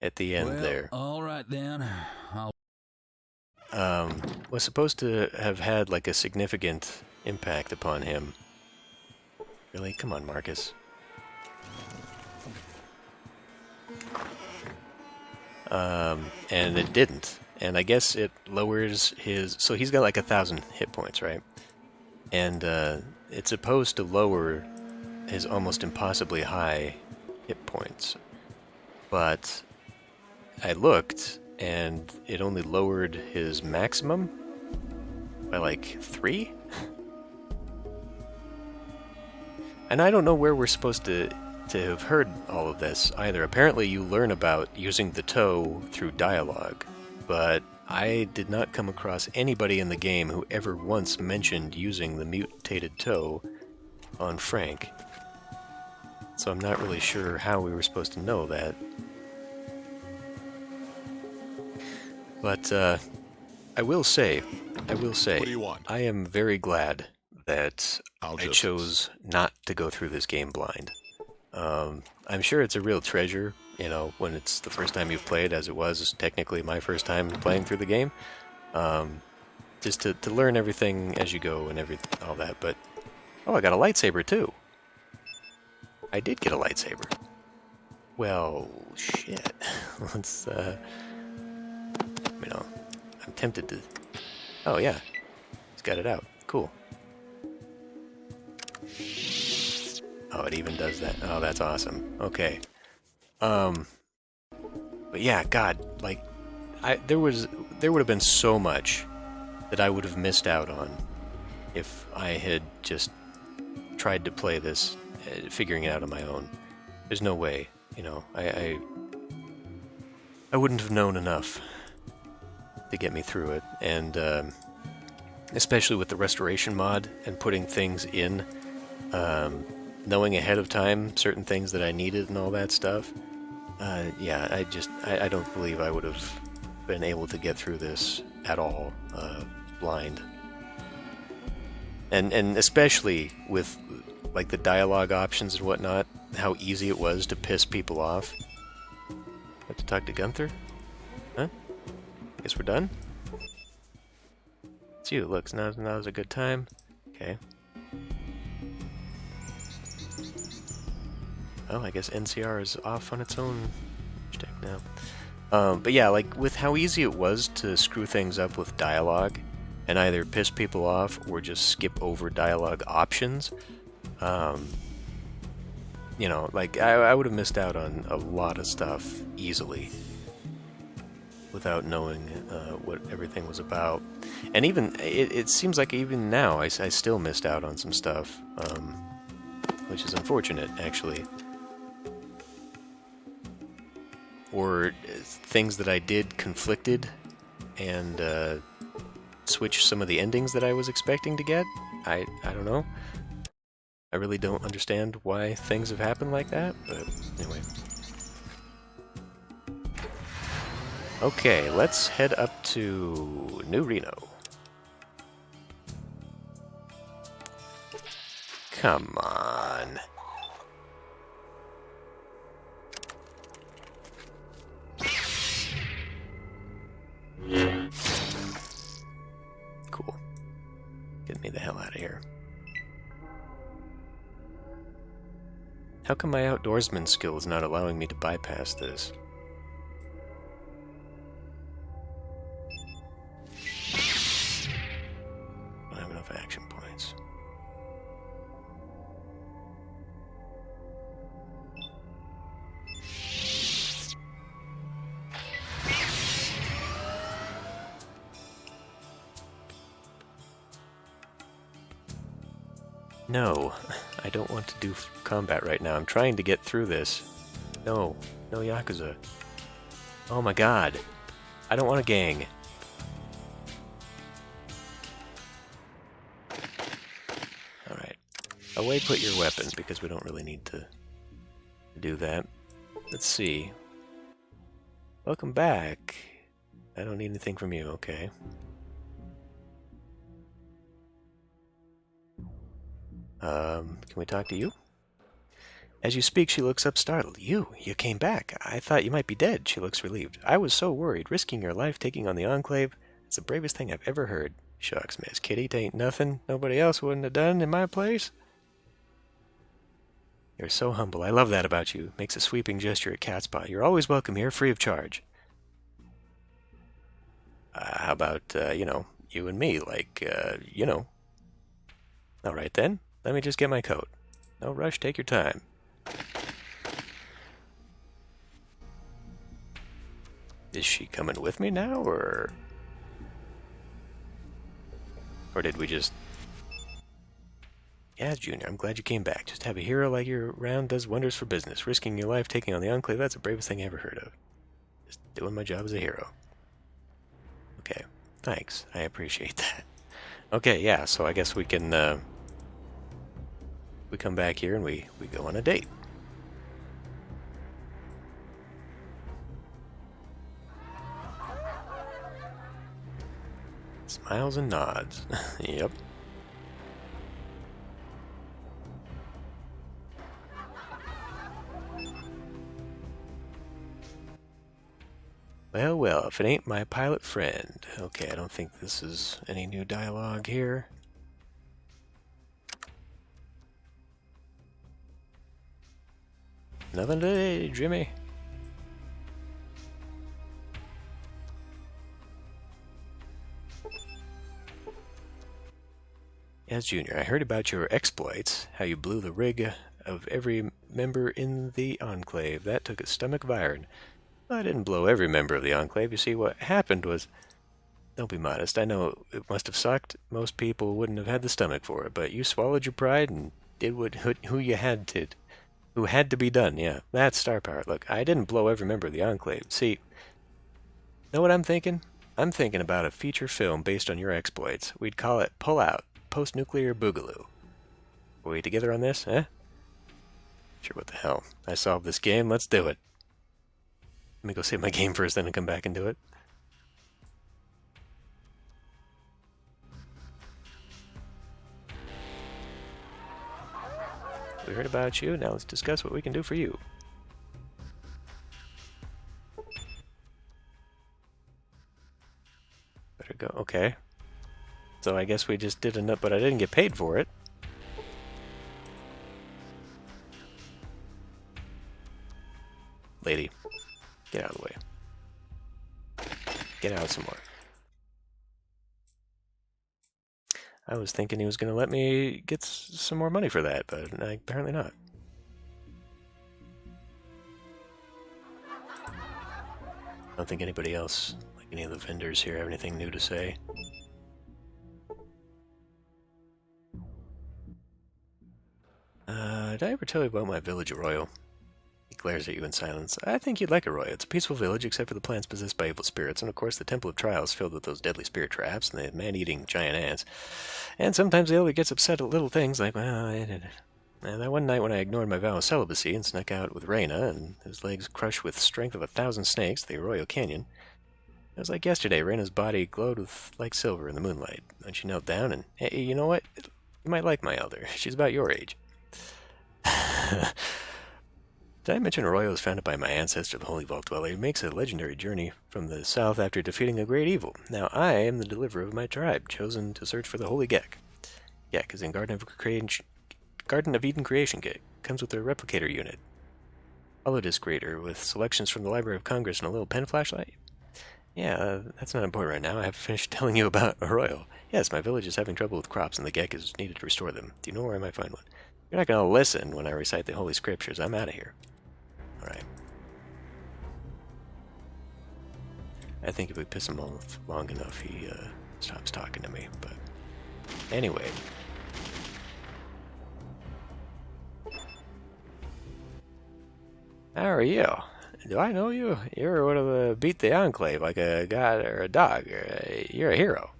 at the end there. All right then. I'll Was supposed to have had like a significant impact upon him. Really? Come on, Marcus. And it didn't. And I guess it lowers his... So he's got like 1,000 hit points, right? And it's supposed to lower his almost impossibly high hit points. But I looked, and it only lowered his maximum by like 3? And I don't know where we're supposed to have heard all of this either. Apparently you learn about using the toe through dialogue, but I did not come across anybody in the game who ever once mentioned using the mutated toe on Frank. So I'm not really sure how we were supposed to know that. But I will say, What do you want? I am very glad that I'll I just- chose not to go through this game blind. I'm sure it's a real treasure, you know, when it's the first time you've played, as it was technically my first time playing through the game. Just to learn everything as you go and all that. But oh, I got a lightsaber too. I did get a lightsaber. Well, shit. Let's you know, I'm tempted to... Oh, yeah. He's got it out. Cool. Oh, it even does that. Oh, that's awesome. Okay. But yeah, God, like, there would have been so much that I would have missed out on if I had just tried to play this, figuring it out on my own. There's no way, you know, I wouldn't have known enough to get me through it, and especially with the restoration mod and putting things in, knowing ahead of time certain things that I needed and all that stuff. Yeah, I don't believe I would have been able to get through this at all blind, and especially with like the dialogue options and whatnot, how easy it was to piss people off. Have to talk to Gunther? Huh? Guess we're done? It's you. Look, now's a good time. Okay. Oh, I guess NCR is off on its own. Hashtag. No. But yeah, like with how easy it was to screw things up with dialogue and either piss people off or just skip over dialogue options, you know, like I would have missed out on a lot of stuff easily without knowing what everything was about. And even, it seems like even now I still missed out on some stuff, which is unfortunate, actually. Or things that I did conflicted and switch some of the endings that I was expecting to get. I don't know. I really don't understand why things have happened like that, but anyway. Okay, let's head up to New Reno. Come on. Cool. Get me the hell out of here. How come my outdoorsman skill is not allowing me to bypass this? I don't have enough action points. No, I don't want to do combat right now. I'm trying to get through this. No, no Yakuza. Oh my god. I don't want a gang. Alright. Away put your weapon, because we don't really need to do that. Let's see. Welcome back. I don't need anything from you, okay. Can we talk to you? As you speak, she looks up startled. You came back. I thought you might be dead. She looks relieved. I was so worried. Risking your life taking on the Enclave. It's the bravest thing I've ever heard. Shucks, Miss Kitty, 'tain't nothing nobody else wouldn't have done in my place. You're so humble. I love that about you. Makes a sweeping gesture at Catspaw. You're always welcome here, free of charge. How about, you know, you and me, like, you know. All right, then. Let me just get my coat. No rush, take your time. Is she coming with me now, or did we just... Yeah, Junior, I'm glad you came back. Just have a hero like you're around does wonders for business. Risking your life taking on the Enclave, that's the bravest thing I ever heard of. Just doing my job as a hero. Okay, thanks. I appreciate that. Okay, yeah, so I guess we can, we come back here and we go on a date. Smiles and nods. Yep. Well, well, if it ain't my pilot friend. Okay, I don't think this is any new dialogue here. Nothing today, Jimmy. Yes, Junior, I heard about your exploits, how you blew the rig of every member in the Enclave. That took a stomach of iron. I didn't blow every member of the Enclave. You see, what happened was... Don't be modest. I know it must have sucked. Most people wouldn't have had the stomach for it, but you swallowed your pride and did who you had to... Who had to be done, yeah. That's star power. Look, I didn't blow every member of the Enclave. See, know what I'm thinking? I'm thinking about a feature film based on your exploits. We'd call it Pull Out, Post-Nuclear Boogaloo. Are we together on this, eh? Sure, what the hell. I solved this game, let's do it. Let me go save my game first, then come back and do it. We heard about you, now let's discuss what we can do for you. Better go, okay. So I guess we just did enough, but I didn't get paid for it. Lady. Get out of the way. Get out some more. I was thinking he was going to let me get some more money for that, but apparently not. I don't think anybody else, like any of the vendors here, have anything new to say. Did I ever tell you about my village arroyo? He glares at you in silence. I think you'd like Arroyo. It's a peaceful village except for the plants possessed by evil spirits, and of course the Temple of Trials filled with those deadly spirit traps and the man-eating giant ants. And sometimes the elder gets upset at little things like, well, that one night when I ignored my vow of celibacy and snuck out with Reyna, and his legs crushed with strength of 1,000 snakes, the Arroyo Canyon. It was like yesterday. Reyna's body glowed like silver in the moonlight. And she knelt down and, hey, you know what? You might like my elder. She's about your age. Did I mention Arroyo was founded by my ancestor, the Holy Vault Dweller? He makes a legendary journey from the south after defeating a great evil. Now I am the deliverer of my tribe, chosen to search for the Holy Gek. Gek is in Garden of Eden Creation Kit. Comes with a replicator unit. Holodisc reader with selections from the Library of Congress and a little pen flashlight. Yeah, that's not important right now. I have finished telling you about Arroyo. Yes, my village is having trouble with crops and the Gek is needed to restore them. Do you know where I might find one? You're not going to listen when I recite the Holy Scriptures. I'm out of here. Alright. I think if we piss him off long enough, he stops talking to me. But anyway. How are you? Do I know you? You're one of the beat the Enclave like a god or a dog. You're a hero.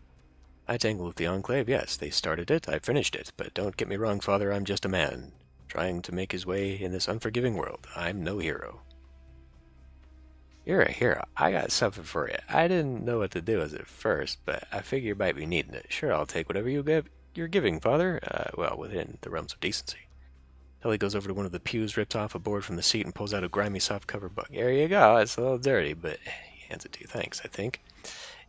I tangled with the Enclave, yes. They started it, I finished it. But don't get me wrong, Father, I'm just a man, trying to make his way in this unforgiving world. I'm no hero. You're a hero. I got something for you. I didn't know what to do with it first, but I figure you might be needing it. Sure, I'll take whatever you're giving, Father. Well, within the realms of decency. Tully goes over to one of the pews, rips off a board from the seat, and pulls out a grimy soft-cover book. Here you go. It's a little dirty, but he hands it to you. Thanks, I think.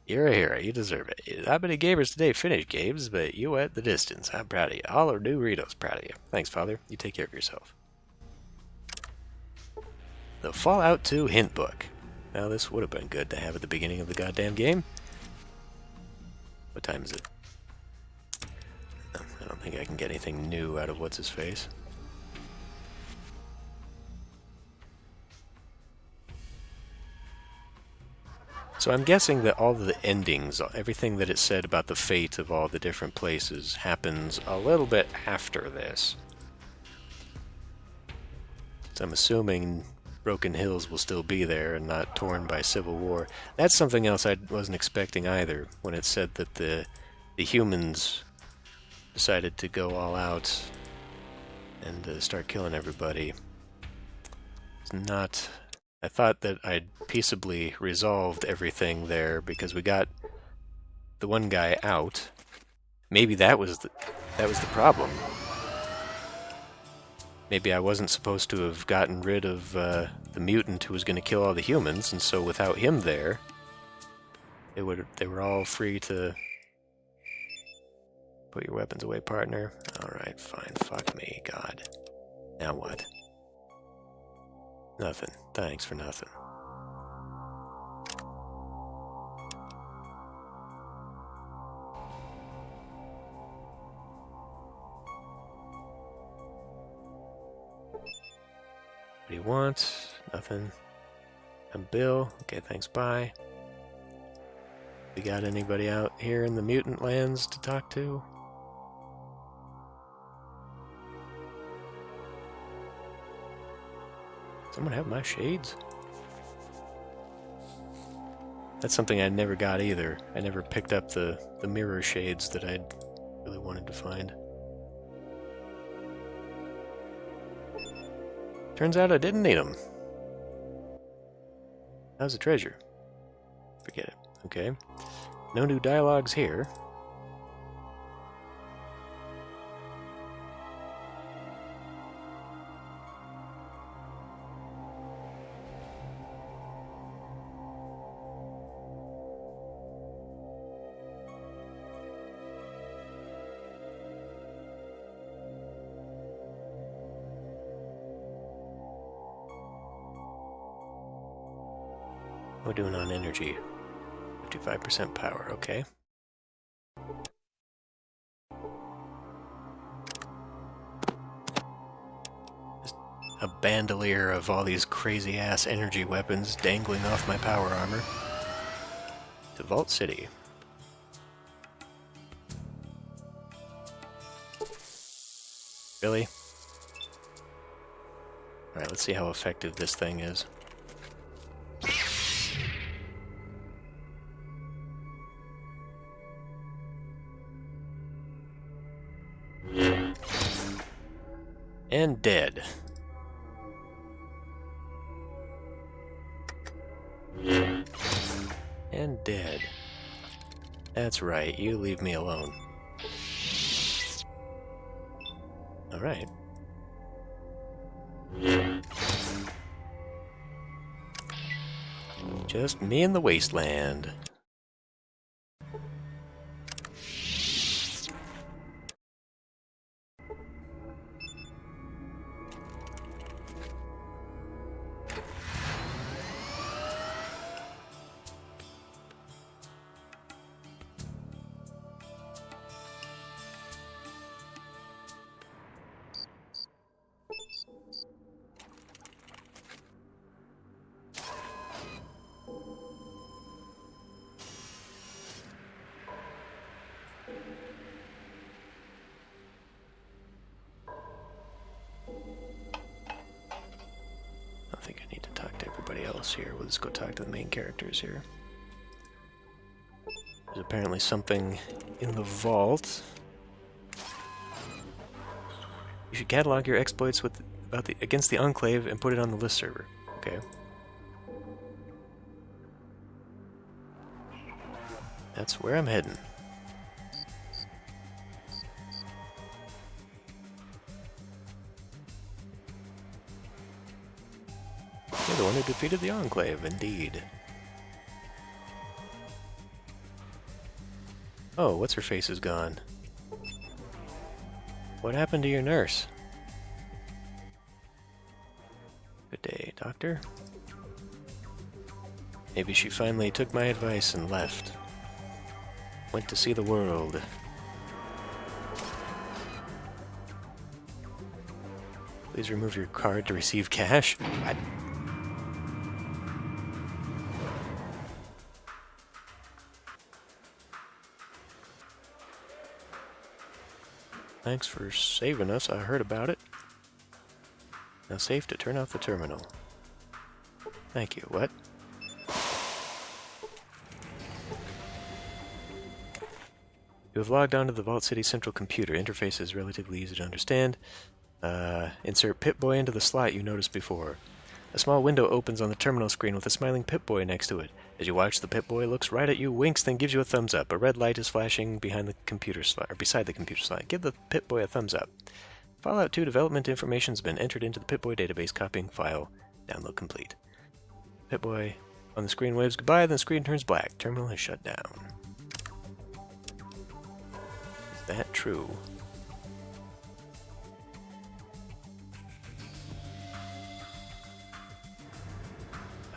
You're a hero. You deserve it. Not many gamers today finish games, but you went the distance. I'm proud of you. All of New Rito's proud of you. Thanks, Father. You take care of yourself. The Fallout 2 Hint Book. Now, this would have been good to have at the beginning of the goddamn game. What time is it? I don't think I can get anything new out of what's-his-face. So I'm guessing that all the endings, everything that it said about the fate of all the different places happens a little bit after this. So I'm assuming Broken Hills will still be there and not torn by civil war. That's something else I wasn't expecting either, when it said that the humans decided to go all out and start killing everybody. It's not... I thought that I'd peaceably resolved everything there because we got the one guy out. Maybe that was the problem. Maybe I wasn't supposed to have gotten rid of the mutant who was going to kill all the humans, and so without him there, they were all free to put your weapons away, partner. All right, fine. Fuck me, God. Now what? Nothing. Thanks for nothing. What do you want? Nothing. I'm Bill. Okay, thanks, bye. We got anybody out here in the mutant lands to talk to? Someone have my shades? That's something I never got either. I never picked up the mirror shades that I really wanted to find. Turns out I didn't need them. How's the treasure? Forget it. Okay. No new dialogues here. We're doing on energy. 55% power, okay. Just a bandolier of all these crazy-ass energy weapons dangling off my power armor. To Vault City. Really? Alright, let's see how effective this thing is. And dead. And dead. That's right, you leave me alone. Alright. Just me and the wasteland. I think I need to talk to everybody else here. We'll just go talk to the main characters here. There's apparently something in the vault. You should catalog your exploits against the Enclave and put it on the list server. Okay. That's where I'm heading. You're the one who defeated the Enclave, indeed. Oh, what's-her-face is gone. What happened to your nurse? Good day, Doctor. Maybe she finally took my advice and left. Went to see the world. Please remove your card to receive cash. What? Thanks for saving us, I heard about it. Now safe to turn off the terminal. Thank you, what? You have logged onto the Vault City Central Computer. Interface is relatively easy to understand. Insert Pip-Boy into the slot you noticed before. A small window opens on the terminal screen with a smiling Pip-Boy next to it. As you watch, the Pip-Boy looks right at you, winks, then gives you a thumbs up. A red light is flashing behind the computer slot, or beside the computer slot. Give the Pip-Boy a thumbs up. Fallout 2 development information has been entered into the Pip-Boy database. Copying file. Download complete. Pip-Boy on the screen waves goodbye, then the screen turns black. Terminal is shut down. Is that true?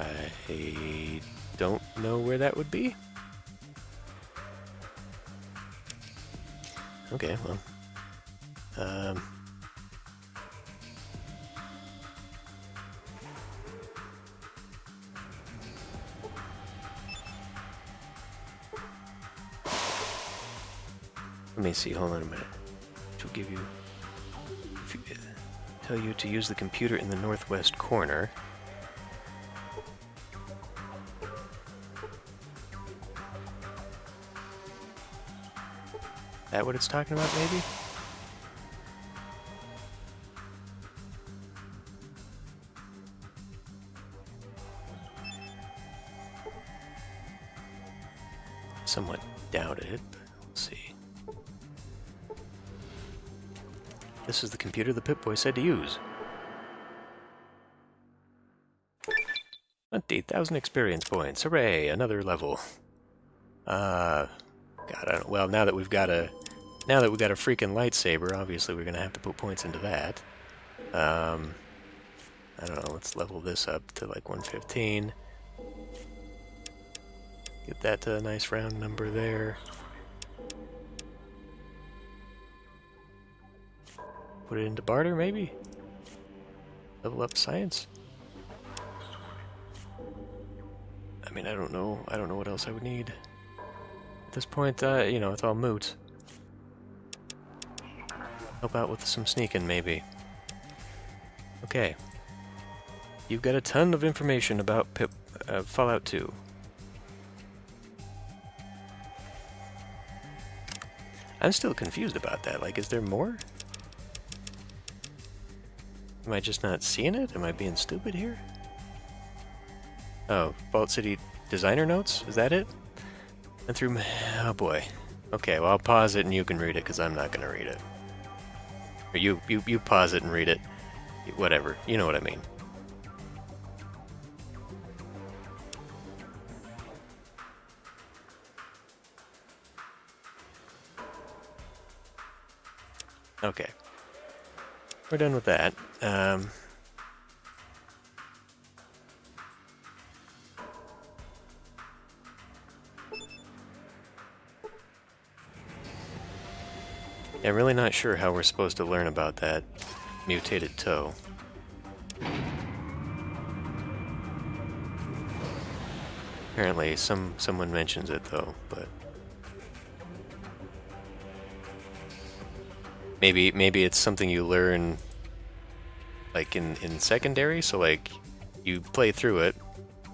I don't know where that would be. Okay, well. Let me see, hold on a minute. To give you... tell you to use the computer in the northwest corner. That what it's talking about, maybe? Somewhat doubt it, but we'll see. This is the computer the Pip-Boy said to use. 20,000 experience points. Hooray! Another level. God, I don't. Well, now that we've got a freaking lightsaber, obviously we're gonna have to put points into that. I don't know. Let's level this up to like 115. Get that nice round number there. Put it into barter, maybe? Level up science? I mean, I don't know. I don't know what else I would need. At this point, you know, it's all moot. Help out with some sneaking, maybe. Okay. You've got a ton of information about Fallout 2. I'm still confused about that. Like, is there more? Am I just not seeing it? Am I being stupid here? Oh, Vault City designer notes? Is that it? And through... Oh boy. Okay, well I'll pause it and you can read it, because I'm not going to read it. Or you pause it and read it. Whatever. You know what I mean. Okay. We're done with that. I'm really not sure how we're supposed to learn about that mutated toe. Apparently, someone mentions it though, but maybe it's something you learn like in secondary. So like you play through it,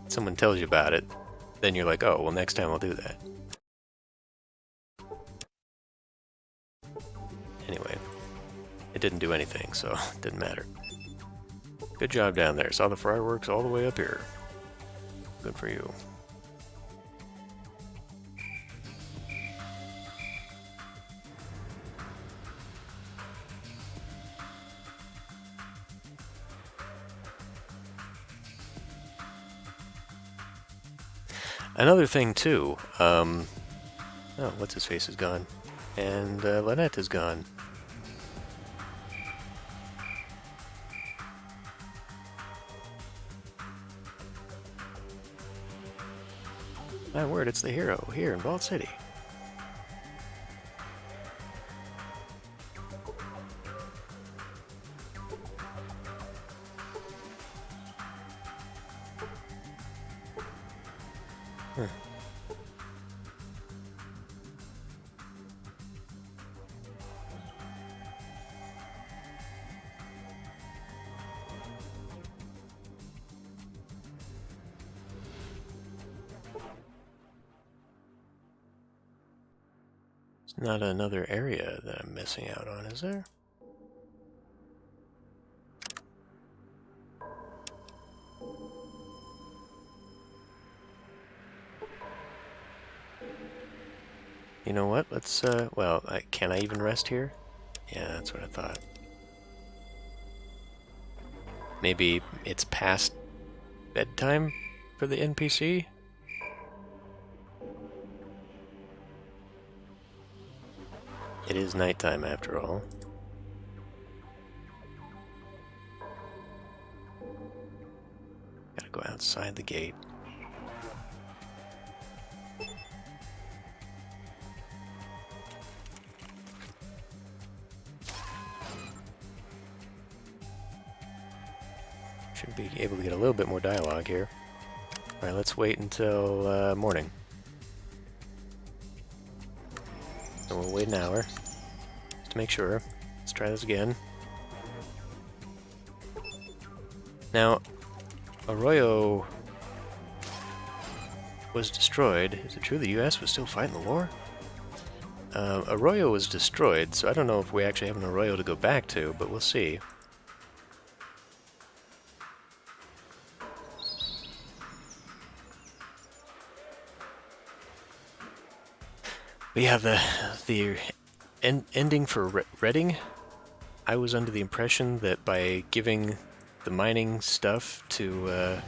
someone tells you about it, then you're like, oh well, next time I'll do that. Anyway, it didn't do anything, so it didn't matter. Good job down there. Saw the fireworks all the way up here. Good for you. Another thing too, oh, what's his face is gone, and Lynette is gone. My word, it's the hero here in Vault City. It's not another area that I'm missing out on, is there? You know what? Let's, well, can I even rest here? Yeah, that's what I thought. Maybe it's past bedtime for the NPC? It is nighttime after all. Gotta go outside the gate. Should be able to get a little bit more dialogue here. Alright, let's wait until morning. So we'll wait an hour, just to make sure. Let's try this again. Now, Arroyo was destroyed. Is it true the U.S. was still fighting the war? Arroyo was destroyed, so I don't know if we actually have an Arroyo to go back to, but we'll see. But yeah, the ending for Redding, I was under the impression that by giving the mining stuff to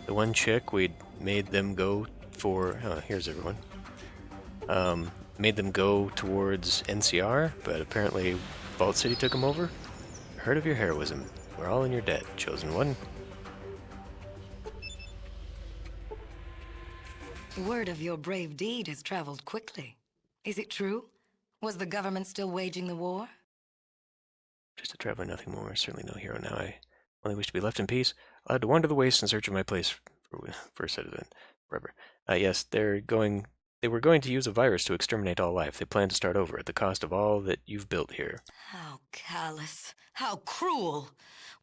the one chick, we'd made them go for... Oh, here's everyone. Made them go towards NCR, but apparently Vault City took them over. Heard of your heroism. We're all in your debt, Chosen One. Word of your brave deed has traveled quickly. Is it true? Was the government still waging the war? Just a traveler, nothing more. Certainly no hero now. I only wish to be left in peace. Allowed to wander the waste in search of my place for a citizen. Forever. Yes, they were going to use a virus to exterminate all life. They plan to start over at the cost of all that you've built here. How callous. How cruel.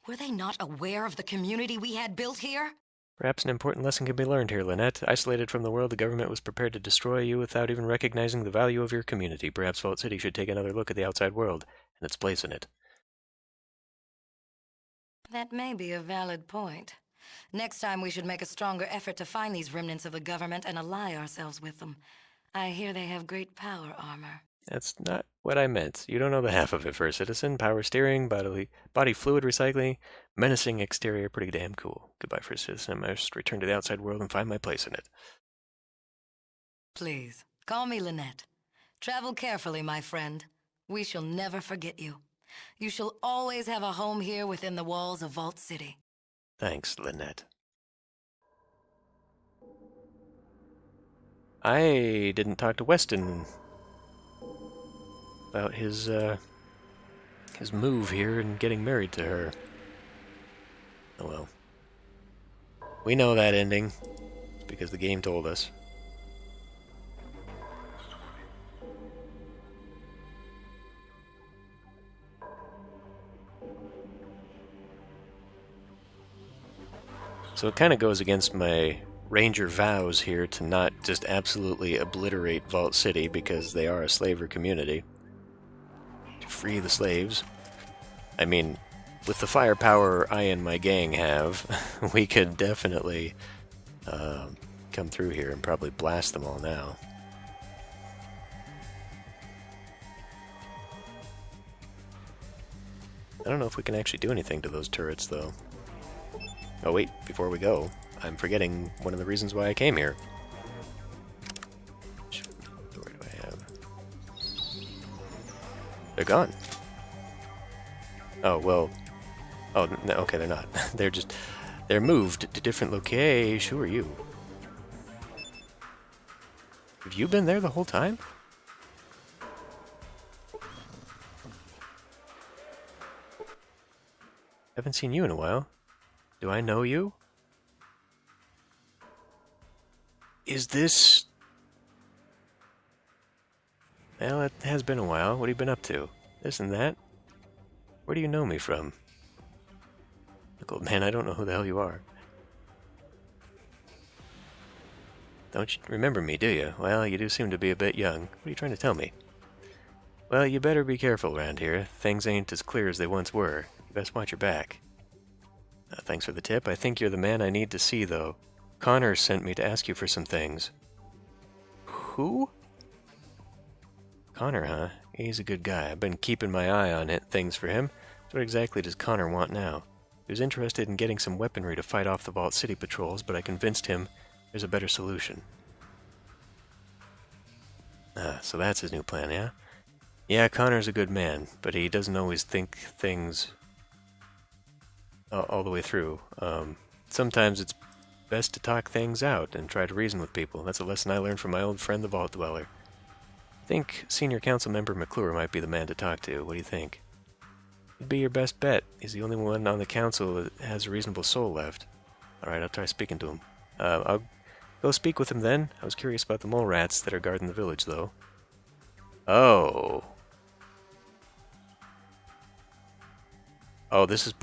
Were they not aware of the community we had built here? Perhaps an important lesson can be learned here, Lynette. Isolated from the world, the government was prepared to destroy you without even recognizing the value of your community. Perhaps Vault City should take another look at the outside world and its place in it. That may be a valid point. Next time we should make a stronger effort to find these remnants of the government and ally ourselves with them. I hear they have great power armor. That's not what I meant. You don't know the half of it, First Citizen. Power steering, body fluid recycling, menacing exterior, pretty damn cool. Goodbye, First Citizen. I must return to the outside world and find my place in it. Please, call me Lynette. Travel carefully, my friend. We shall never forget you. You shall always have a home here within the walls of Vault City. Thanks, Lynette. I didn't talk to Weston about his move here and getting married to her. Oh well. We know that ending, because the game told us. So it kind of goes against my Ranger vows here to not just absolutely obliterate Vault City, because they are a slaver community. To free the slaves. I mean, with the firepower I and my gang have, we could definitely come through here and probably blast them all now. I don't know if we can actually do anything to those turrets, though. Oh wait, before we go, I'm forgetting one of the reasons why I came here. Where do I have? They're gone. Oh, well. Oh, no, okay, they're not. They're moved to different locations. Who are you? Have you been there the whole time? Haven't seen you in a while. Do I know you? Is this... Well, it has been a while. What have you been up to? This and that? Where do you know me from? Look, old man, I don't know who the hell you are. Don't you remember me, do you? Well, you do seem to be a bit young. What are you trying to tell me? Well, you better be careful around here. Things ain't as clear as they once were. You best watch your back. Thanks for the tip. I think you're the man I need to see, though. Connor sent me to ask you for some things. Who? Connor, huh? He's a good guy. I've been keeping my eye on things for him. So what exactly does Connor want now? He was interested in getting some weaponry to fight off the Vault City patrols, but I convinced him there's a better solution. So that's his new plan, yeah? Yeah, Connor's a good man, but he doesn't always think things all the way through. Sometimes it's best to talk things out and try to reason with people. That's a lesson I learned from my old friend, the Vault Dweller. I think Senior Council Member McClure might be the man to talk to. What do you think? He'd be your best bet. He's the only one on the council that has a reasonable soul left. Alright, I'll try speaking to him. I'll go speak with him then. I was curious about the mole rats that are guarding the village, though. Oh. Oh, this is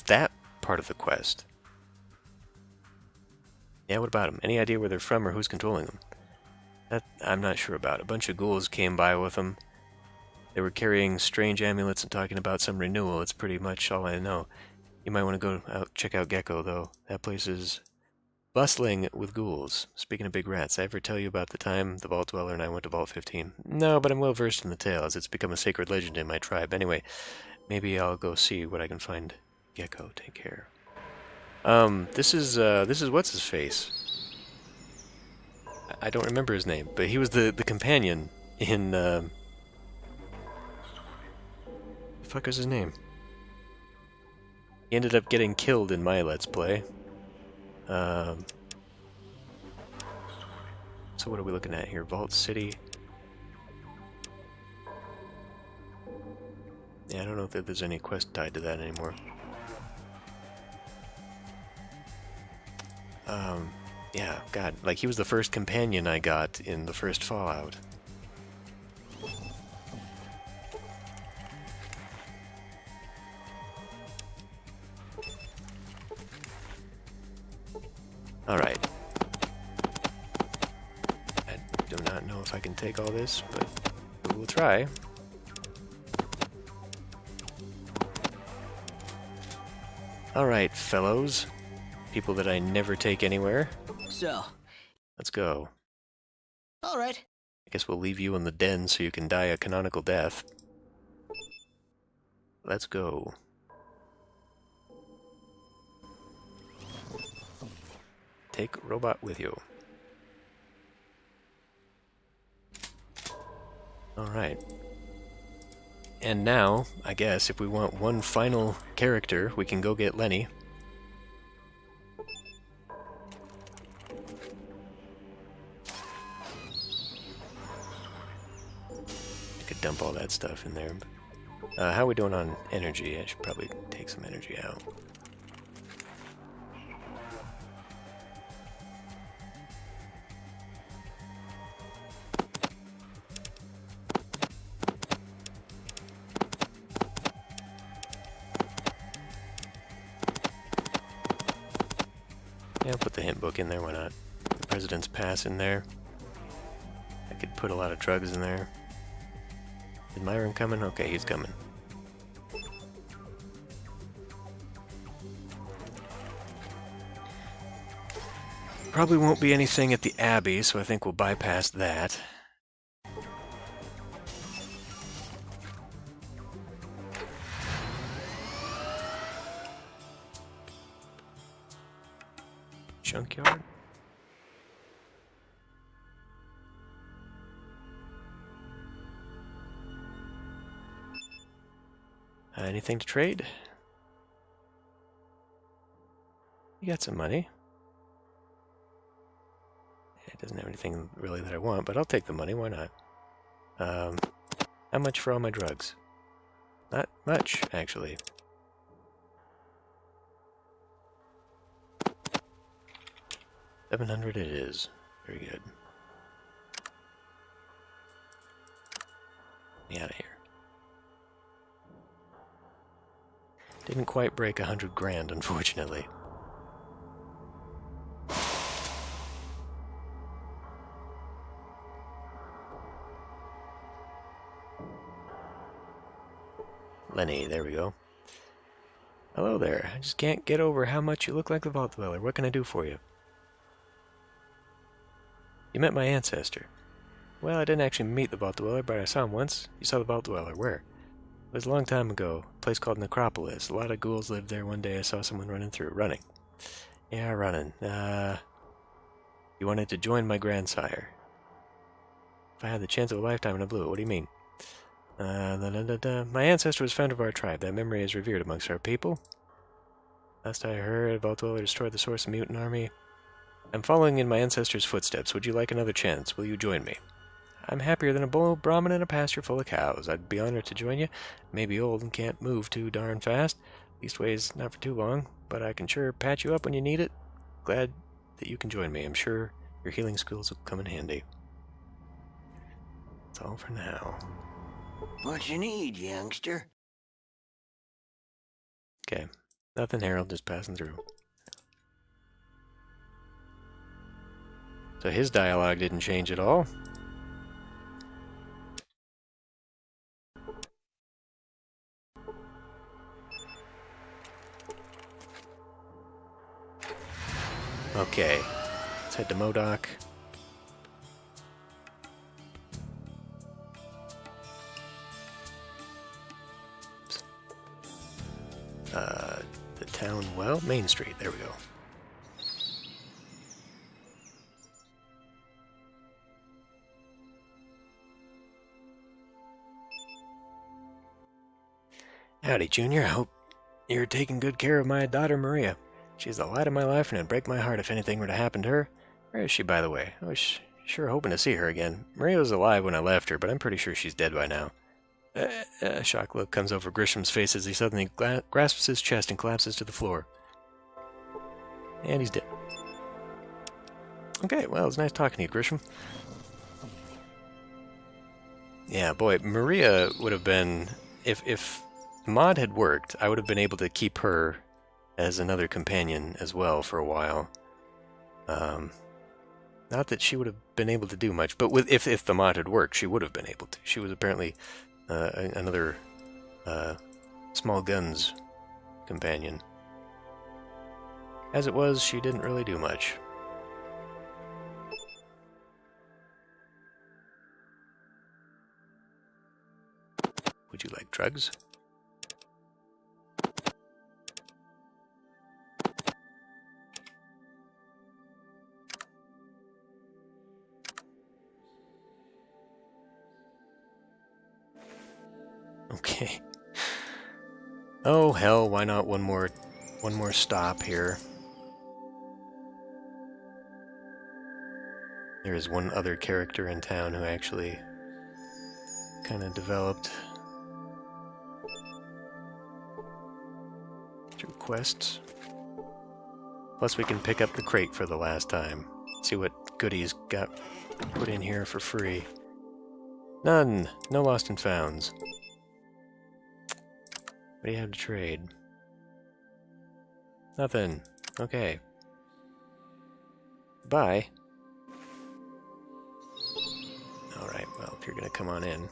that part of the quest. Yeah, what about them? Any idea where they're from or who's controlling them? That I'm not sure about. A bunch of ghouls came by with them. They were carrying strange amulets and talking about some renewal. It's pretty much all I know. You might want to go out, check out Gecko, though. That place is bustling with ghouls. Speaking of big rats, I ever tell you about the time the Vault Dweller and I went to Vault 15? No, but I'm well versed in the tales. It's become a sacred legend in my tribe. Anyway, maybe I'll go see what I can find. Gecko, take care. This is what's his face? I don't remember his name, but he was the companion in the fuck was his name? He ended up getting killed in my Let's Play. So what are we looking at here? Vault City. Yeah, I don't know if there's any quest tied to that anymore. Yeah, God, like he was the first companion I got in the first Fallout. Alright. I do not know if I can take all this, but we will try. Alright, fellows. People that I never take anywhere. So, Let's go. all right. I guess we'll leave you in the den so you can die a canonical death. Let's go. Take robot with you. Alright. And now, I guess, if we want one final character, we can go get Lenny. I could dump all that stuff in there. How are we doing on energy? I should probably take some energy out. Yeah, I'll put the hint book in there, why not? The President's Pass in there. I could put a lot of drugs in there. Is Myron coming? Okay, he's coming. Probably won't be anything at the Abbey, so I think we'll bypass that. Junkyard? Anything to trade? You got some money. It doesn't have anything really that I want, but I'll take the money, why not? How much for all my drugs? Not much, actually. $700 it is. Very good. Get me out of here. Didn't quite break 100 grand, unfortunately. Lenny, there we go. Hello there. I just can't get over how much you look like the Vault Dweller. What can I do for you? You met my ancestor. Well, I didn't actually meet the Vault Dweller, but I saw him once. You saw the Vault Dweller. Where? It was a long time ago. A place called Necropolis. A lot of ghouls lived there. One day I saw someone running through. Running. Yeah, running. You wanted to join my grandsire. If I had the chance of a lifetime and I blew it, what do you mean? My ancestor was founder of our tribe. That memory is revered amongst our people. Last I heard, Vault Dweller destroyed the source of the mutant army. I'm following in my ancestor's footsteps. Would you like another chance? Will you join me? I'm happier than a bull Brahmin in a pasture full of cows. I'd be honored to join you. Maybe old and can't move too darn fast. Leastways, not for too long. But I can sure patch you up when you need it. Glad that you can join me. I'm sure your healing skills will come in handy. That's all for now. What you need, youngster? Okay. Nothing, Harold. Just passing through. So his dialogue didn't change at all. Okay, let's head to MODOK. The town, well, Main Street, there we go. Howdy, Junior. I hope you're taking good care of my daughter, Maria. She's the light of my life, and it'd break my heart if anything were to happen to her. Where is she, by the way? Oh, Sure hoping to see her again. Maria was alive when I left her, but I'm pretty sure she's dead by now. A shock look comes over Grisham's face as he suddenly grasps his chest and collapses to the floor. And he's dead. Okay, well, it's nice talking to you, Grisham. Yeah, boy, Maria would have been... If mod had worked, I would have been able to keep her as another companion as well for a while. Not that she would have been able to do much, but if the mod had worked, she would have been able to. She was apparently another small guns companion. As it was, she didn't really do much. Would you like drugs? Okay. Oh hell, why not one more stop here? There is one other character in town who actually kind of developed through quests. Plus we can pick up the crate for the last time. See what goodies got put in here for free. None. No lost and founds. What do you have to trade? Nothing. Okay. Bye. Alright, well, if you're gonna come on in.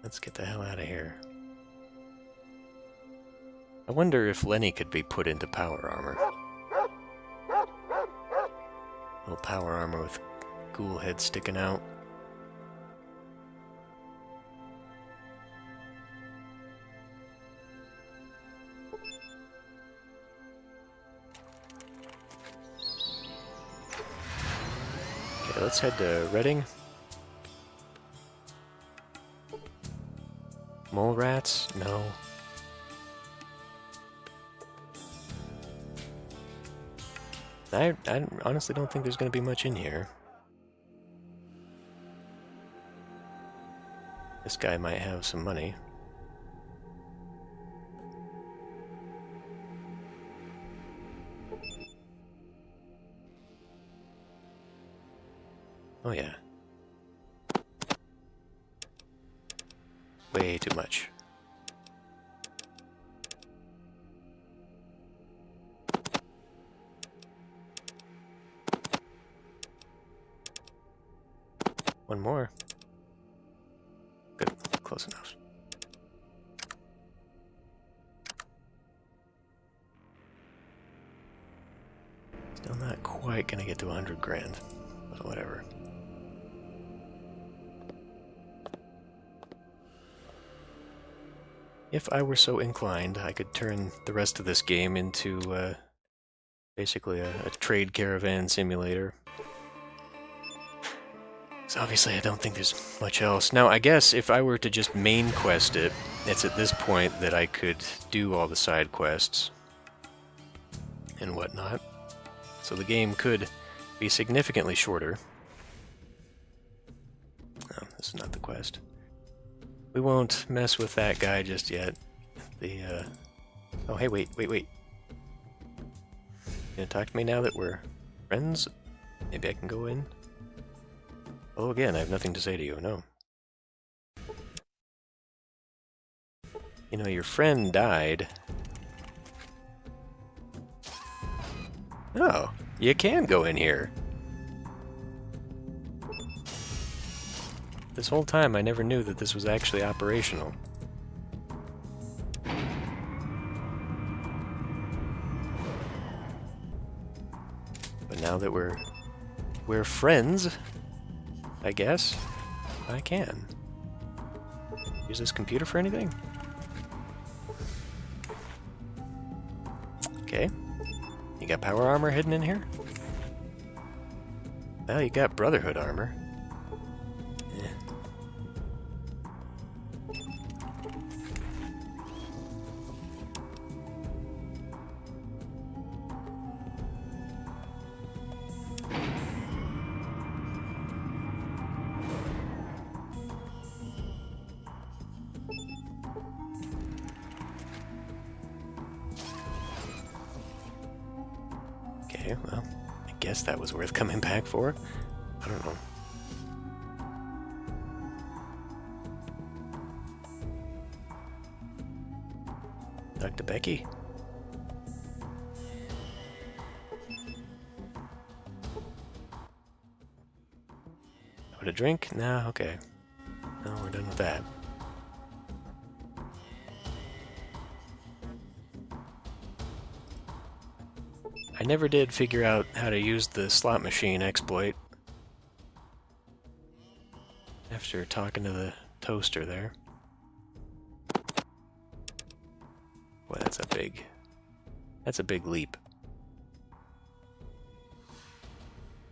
Let's get the hell out of here. I wonder if Lenny could be put into power armor. Little power armor with ghoul head sticking out. Okay, let's head to Reading. Mole rats? No. I honestly don't think there's going to be much in here. This guy might have some money. Oh yeah. Way too much. One more. Good. Close enough. Still not quite gonna get to 100 grand, but whatever. If I were so inclined, I could turn the rest of this game into basically a trade caravan simulator. So obviously I don't think there's much else. Now I guess if I were to just main quest it, it's at this point that I could do all the side quests and whatnot. So the game could be significantly shorter. Oh, this is not the quest. We won't mess with that guy just yet. Oh hey, wait. You gonna talk to me now that we're friends? Maybe I can go in? Oh, again, I have nothing to say to you, no. You know, your friend died. Oh, you can go in here. This whole time I never knew that this was actually operational. But now that we're friends, I guess I can. Use this computer for anything? Okay. You got power armor hidden in here? Well, you got Brotherhood armor. Yeah. Okay, well, I guess that was worth coming back for. I don't know. Talk to Becky? Have a drink? No, okay. No, we're done with that. I never did figure out how to use the slot machine exploit after talking to the toaster there. Boy, that's a big leap.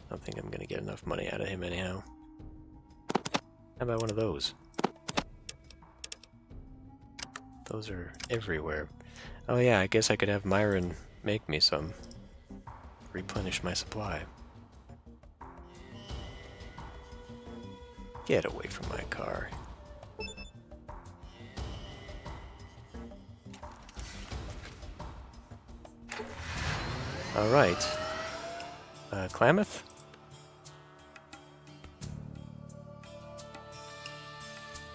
I don't think I'm gonna get enough money out of him anyhow. How about one of those? Those are everywhere. Oh yeah, I guess I could have Myron make me some. Replenish my supply. Get away from my car. Alright. Klamath?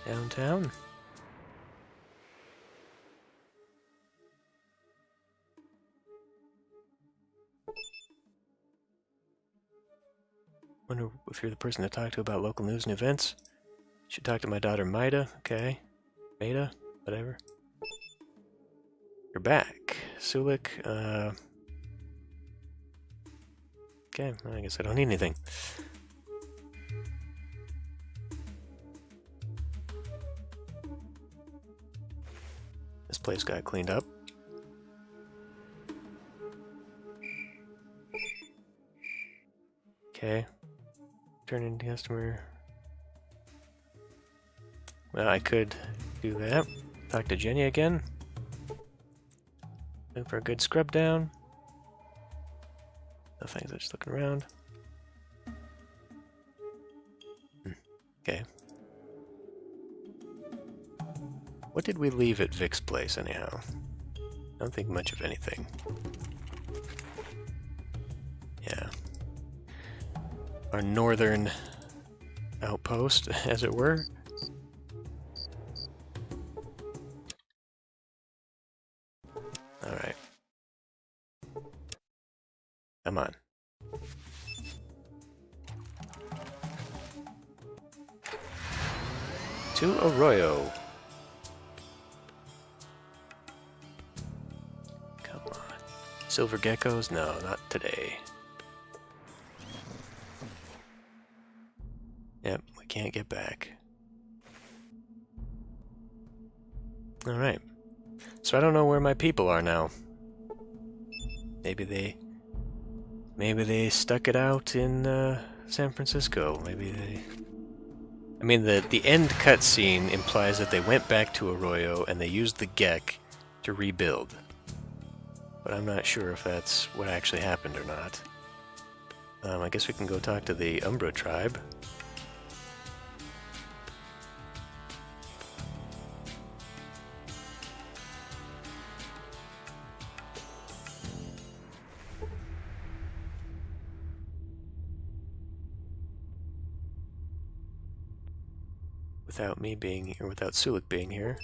Downtown? Wonder if you're the person to talk to about local news and events. Should talk to my daughter Maida. Okay. Maida? Whatever. You're back. Sulik, okay, I guess I don't need anything. This place got cleaned up. Okay. Turn into customer. Well, I could do that. Talk to Jenny again. Looking for a good scrub down. No thanks, I'm just looking around. Okay. What did we leave at Vic's place, anyhow? I don't think much of anything. Yeah. Our northern outpost, as it were. Alright. Come on. To Arroyo. Come on. Silver geckos? No, not today. Yep, we can't get back. Alright. So I don't know where my people are now. Maybe they stuck it out in San Francisco. Maybe they... I mean, the end cutscene implies that they went back to Arroyo and they used the Gek to rebuild. But I'm not sure if that's what actually happened or not. I guess we can go talk to the Umbra tribe. Without me being here, without Sulik being here.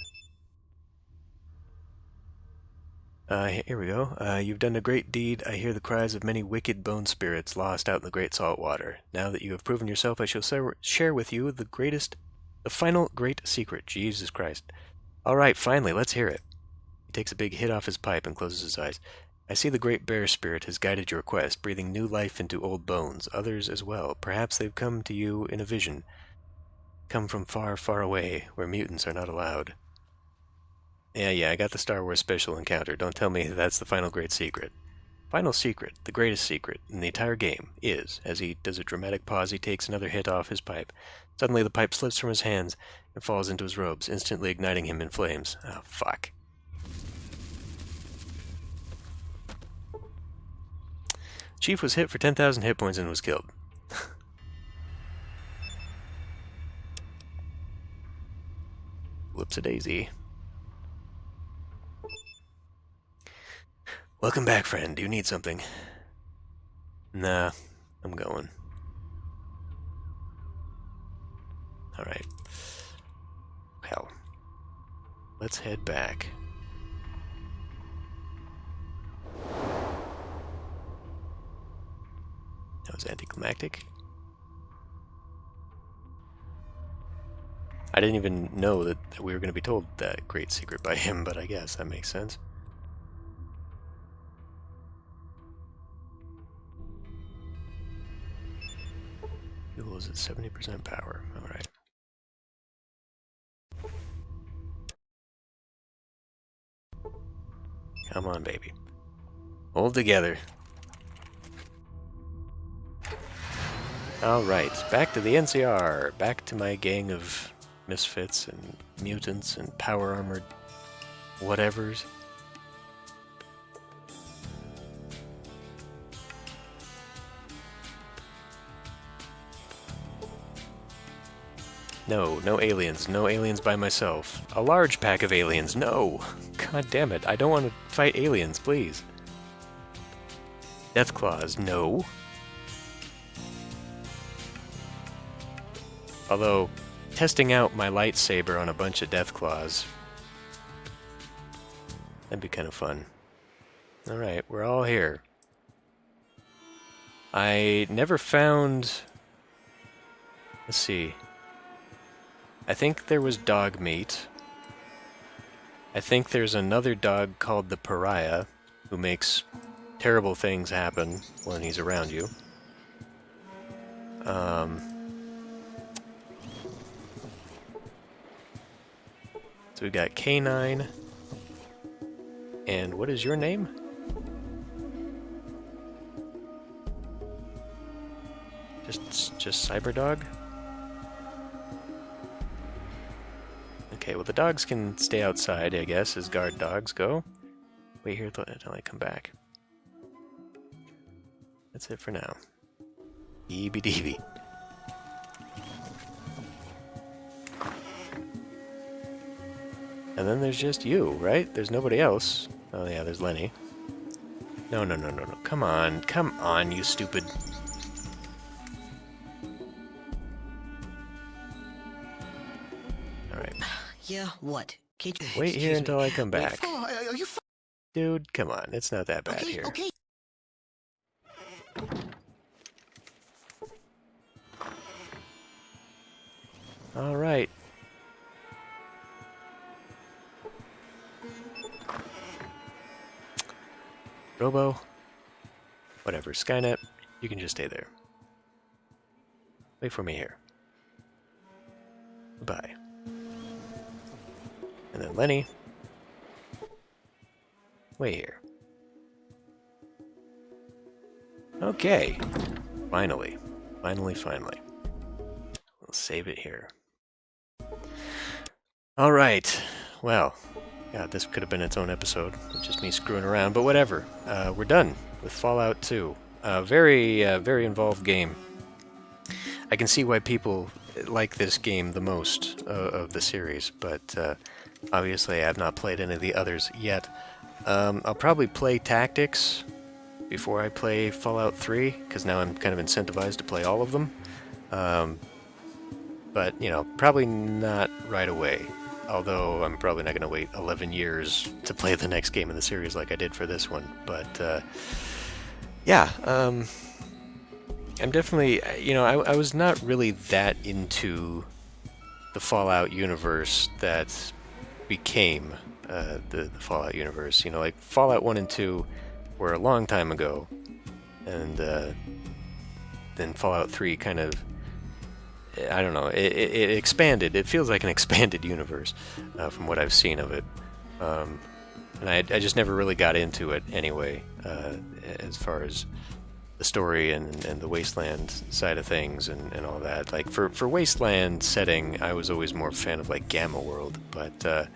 Here we go. You've done a great deed. I hear the cries of many wicked bone spirits lost out in the great salt water. Now that you have proven yourself, I shall share with you the final great secret. Jesus Christ. Alright, finally, let's hear it. He takes a big hit off his pipe and closes his eyes. I see the great bear spirit has guided your quest, breathing new life into old bones. Others as well. Perhaps they've come to you in a vision. Come from far, far away, where mutants are not allowed. Yeah, I got the Star Wars special encounter. Don't tell me that's the final great secret. Final secret, the greatest secret in the entire game, is, as he does a dramatic pause, he takes another hit off his pipe. Suddenly the pipe slips from his hands and falls into his robes, instantly igniting him in flames. Oh, fuck. Chief was hit for 10,000 hit points and was killed. Whoops-a-daisy. Welcome back, friend. Do you need something? Nah, I'm going. Alright. Hell. Let's head back. That was anticlimactic. I didn't even know that we were going to be told that great secret by him, but I guess that makes sense. Fuel is at 70% power. Alright. Come on, baby. Hold together. Alright, back to the NCR. Back to my gang of misfits and mutants and power-armored whatevers. No, no aliens. No aliens by myself. A large pack of aliens. No! God damn it. I don't want to fight aliens, please. Deathclaws. No. Although, testing out my lightsaber on a bunch of Deathclaws, that'd be kind of fun. Alright, we're all here. I never found... Let's see. I think there was dog meat. I think there's another dog called the Pariah, who makes terrible things happen when he's around you. So we got K9. And what is your name? Just Cyberdog? Okay, well the dogs can stay outside, I guess, as guard dogs go. Wait here until I come back. That's it for now. EBDB. And then there's just you, right? There's nobody else. Oh yeah, there's Lenny. No. Come on, you stupid. Alright. Yeah, what? Wait here until I come back. Are you Dude, come on. It's not that bad here. Okay. Alright. Robo. Whatever. Skynet, you can just stay there. Wait for me here. Goodbye. And then Lenny. Wait here. Okay. Finally. Finally. We'll save it here. Alright. Well, God, this could have been its own episode. It's just me screwing around, but whatever. We're done with Fallout 2. Very involved game. I can see why people like this game the most of the series, but obviously I have not played any of the others yet. I'll probably play Tactics before I play Fallout 3, because now I'm kind of incentivized to play all of them. But, you know, probably not right away. Although I'm probably not going to wait 11 years to play the next game in the series like I did for this one. But, yeah, I'm definitely, you know, I was not really that into the Fallout universe that became the Fallout universe. You know, like Fallout 1 and 2 were a long time ago, and then Fallout 3 kind of, I don't know, it expanded. It feels like an expanded universe from what I've seen of it. And I just never really got into it anyway, as far as the story and the Wasteland side of things and all that. Like, for Wasteland setting, I was always more a fan of, like, Gamma World. But, I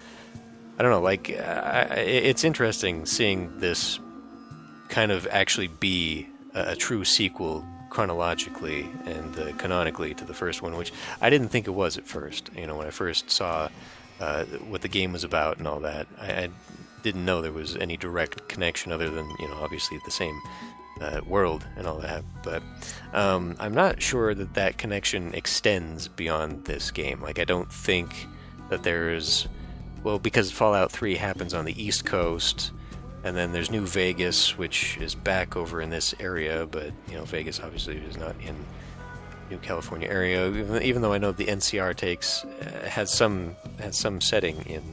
don't know, like, it's interesting seeing this kind of actually be a true sequel chronologically and canonically to the first one, which I didn't think it was at first. You know, when I first saw what the game was about and all that, I didn't know there was any direct connection other than, you know, obviously the same world and all that, but I'm not sure that that connection extends beyond this game. Like, I don't think that there's, well, because Fallout 3 happens on the East Coast, and then there's New Vegas, which is back over in this area, but, you know, Vegas obviously is not in New California area, even though I know the NCR has some setting in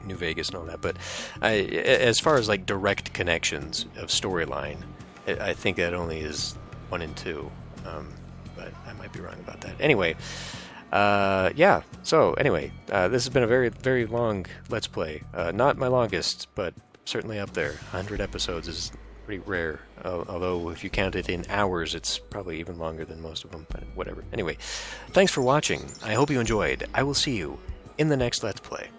New Vegas and all that, but as far as like direct connections of storyline, I think that only is 1 and 2, but I might be wrong about that. Anyway, yeah. So anyway, this has been a very, very long Let's Play. Not my longest, but certainly up there. 100 episodes is pretty rare. Although if you count it in hours, it's probably even longer than most of them. But whatever. Anyway, thanks for watching. I hope you enjoyed. I will see you in the next Let's Play.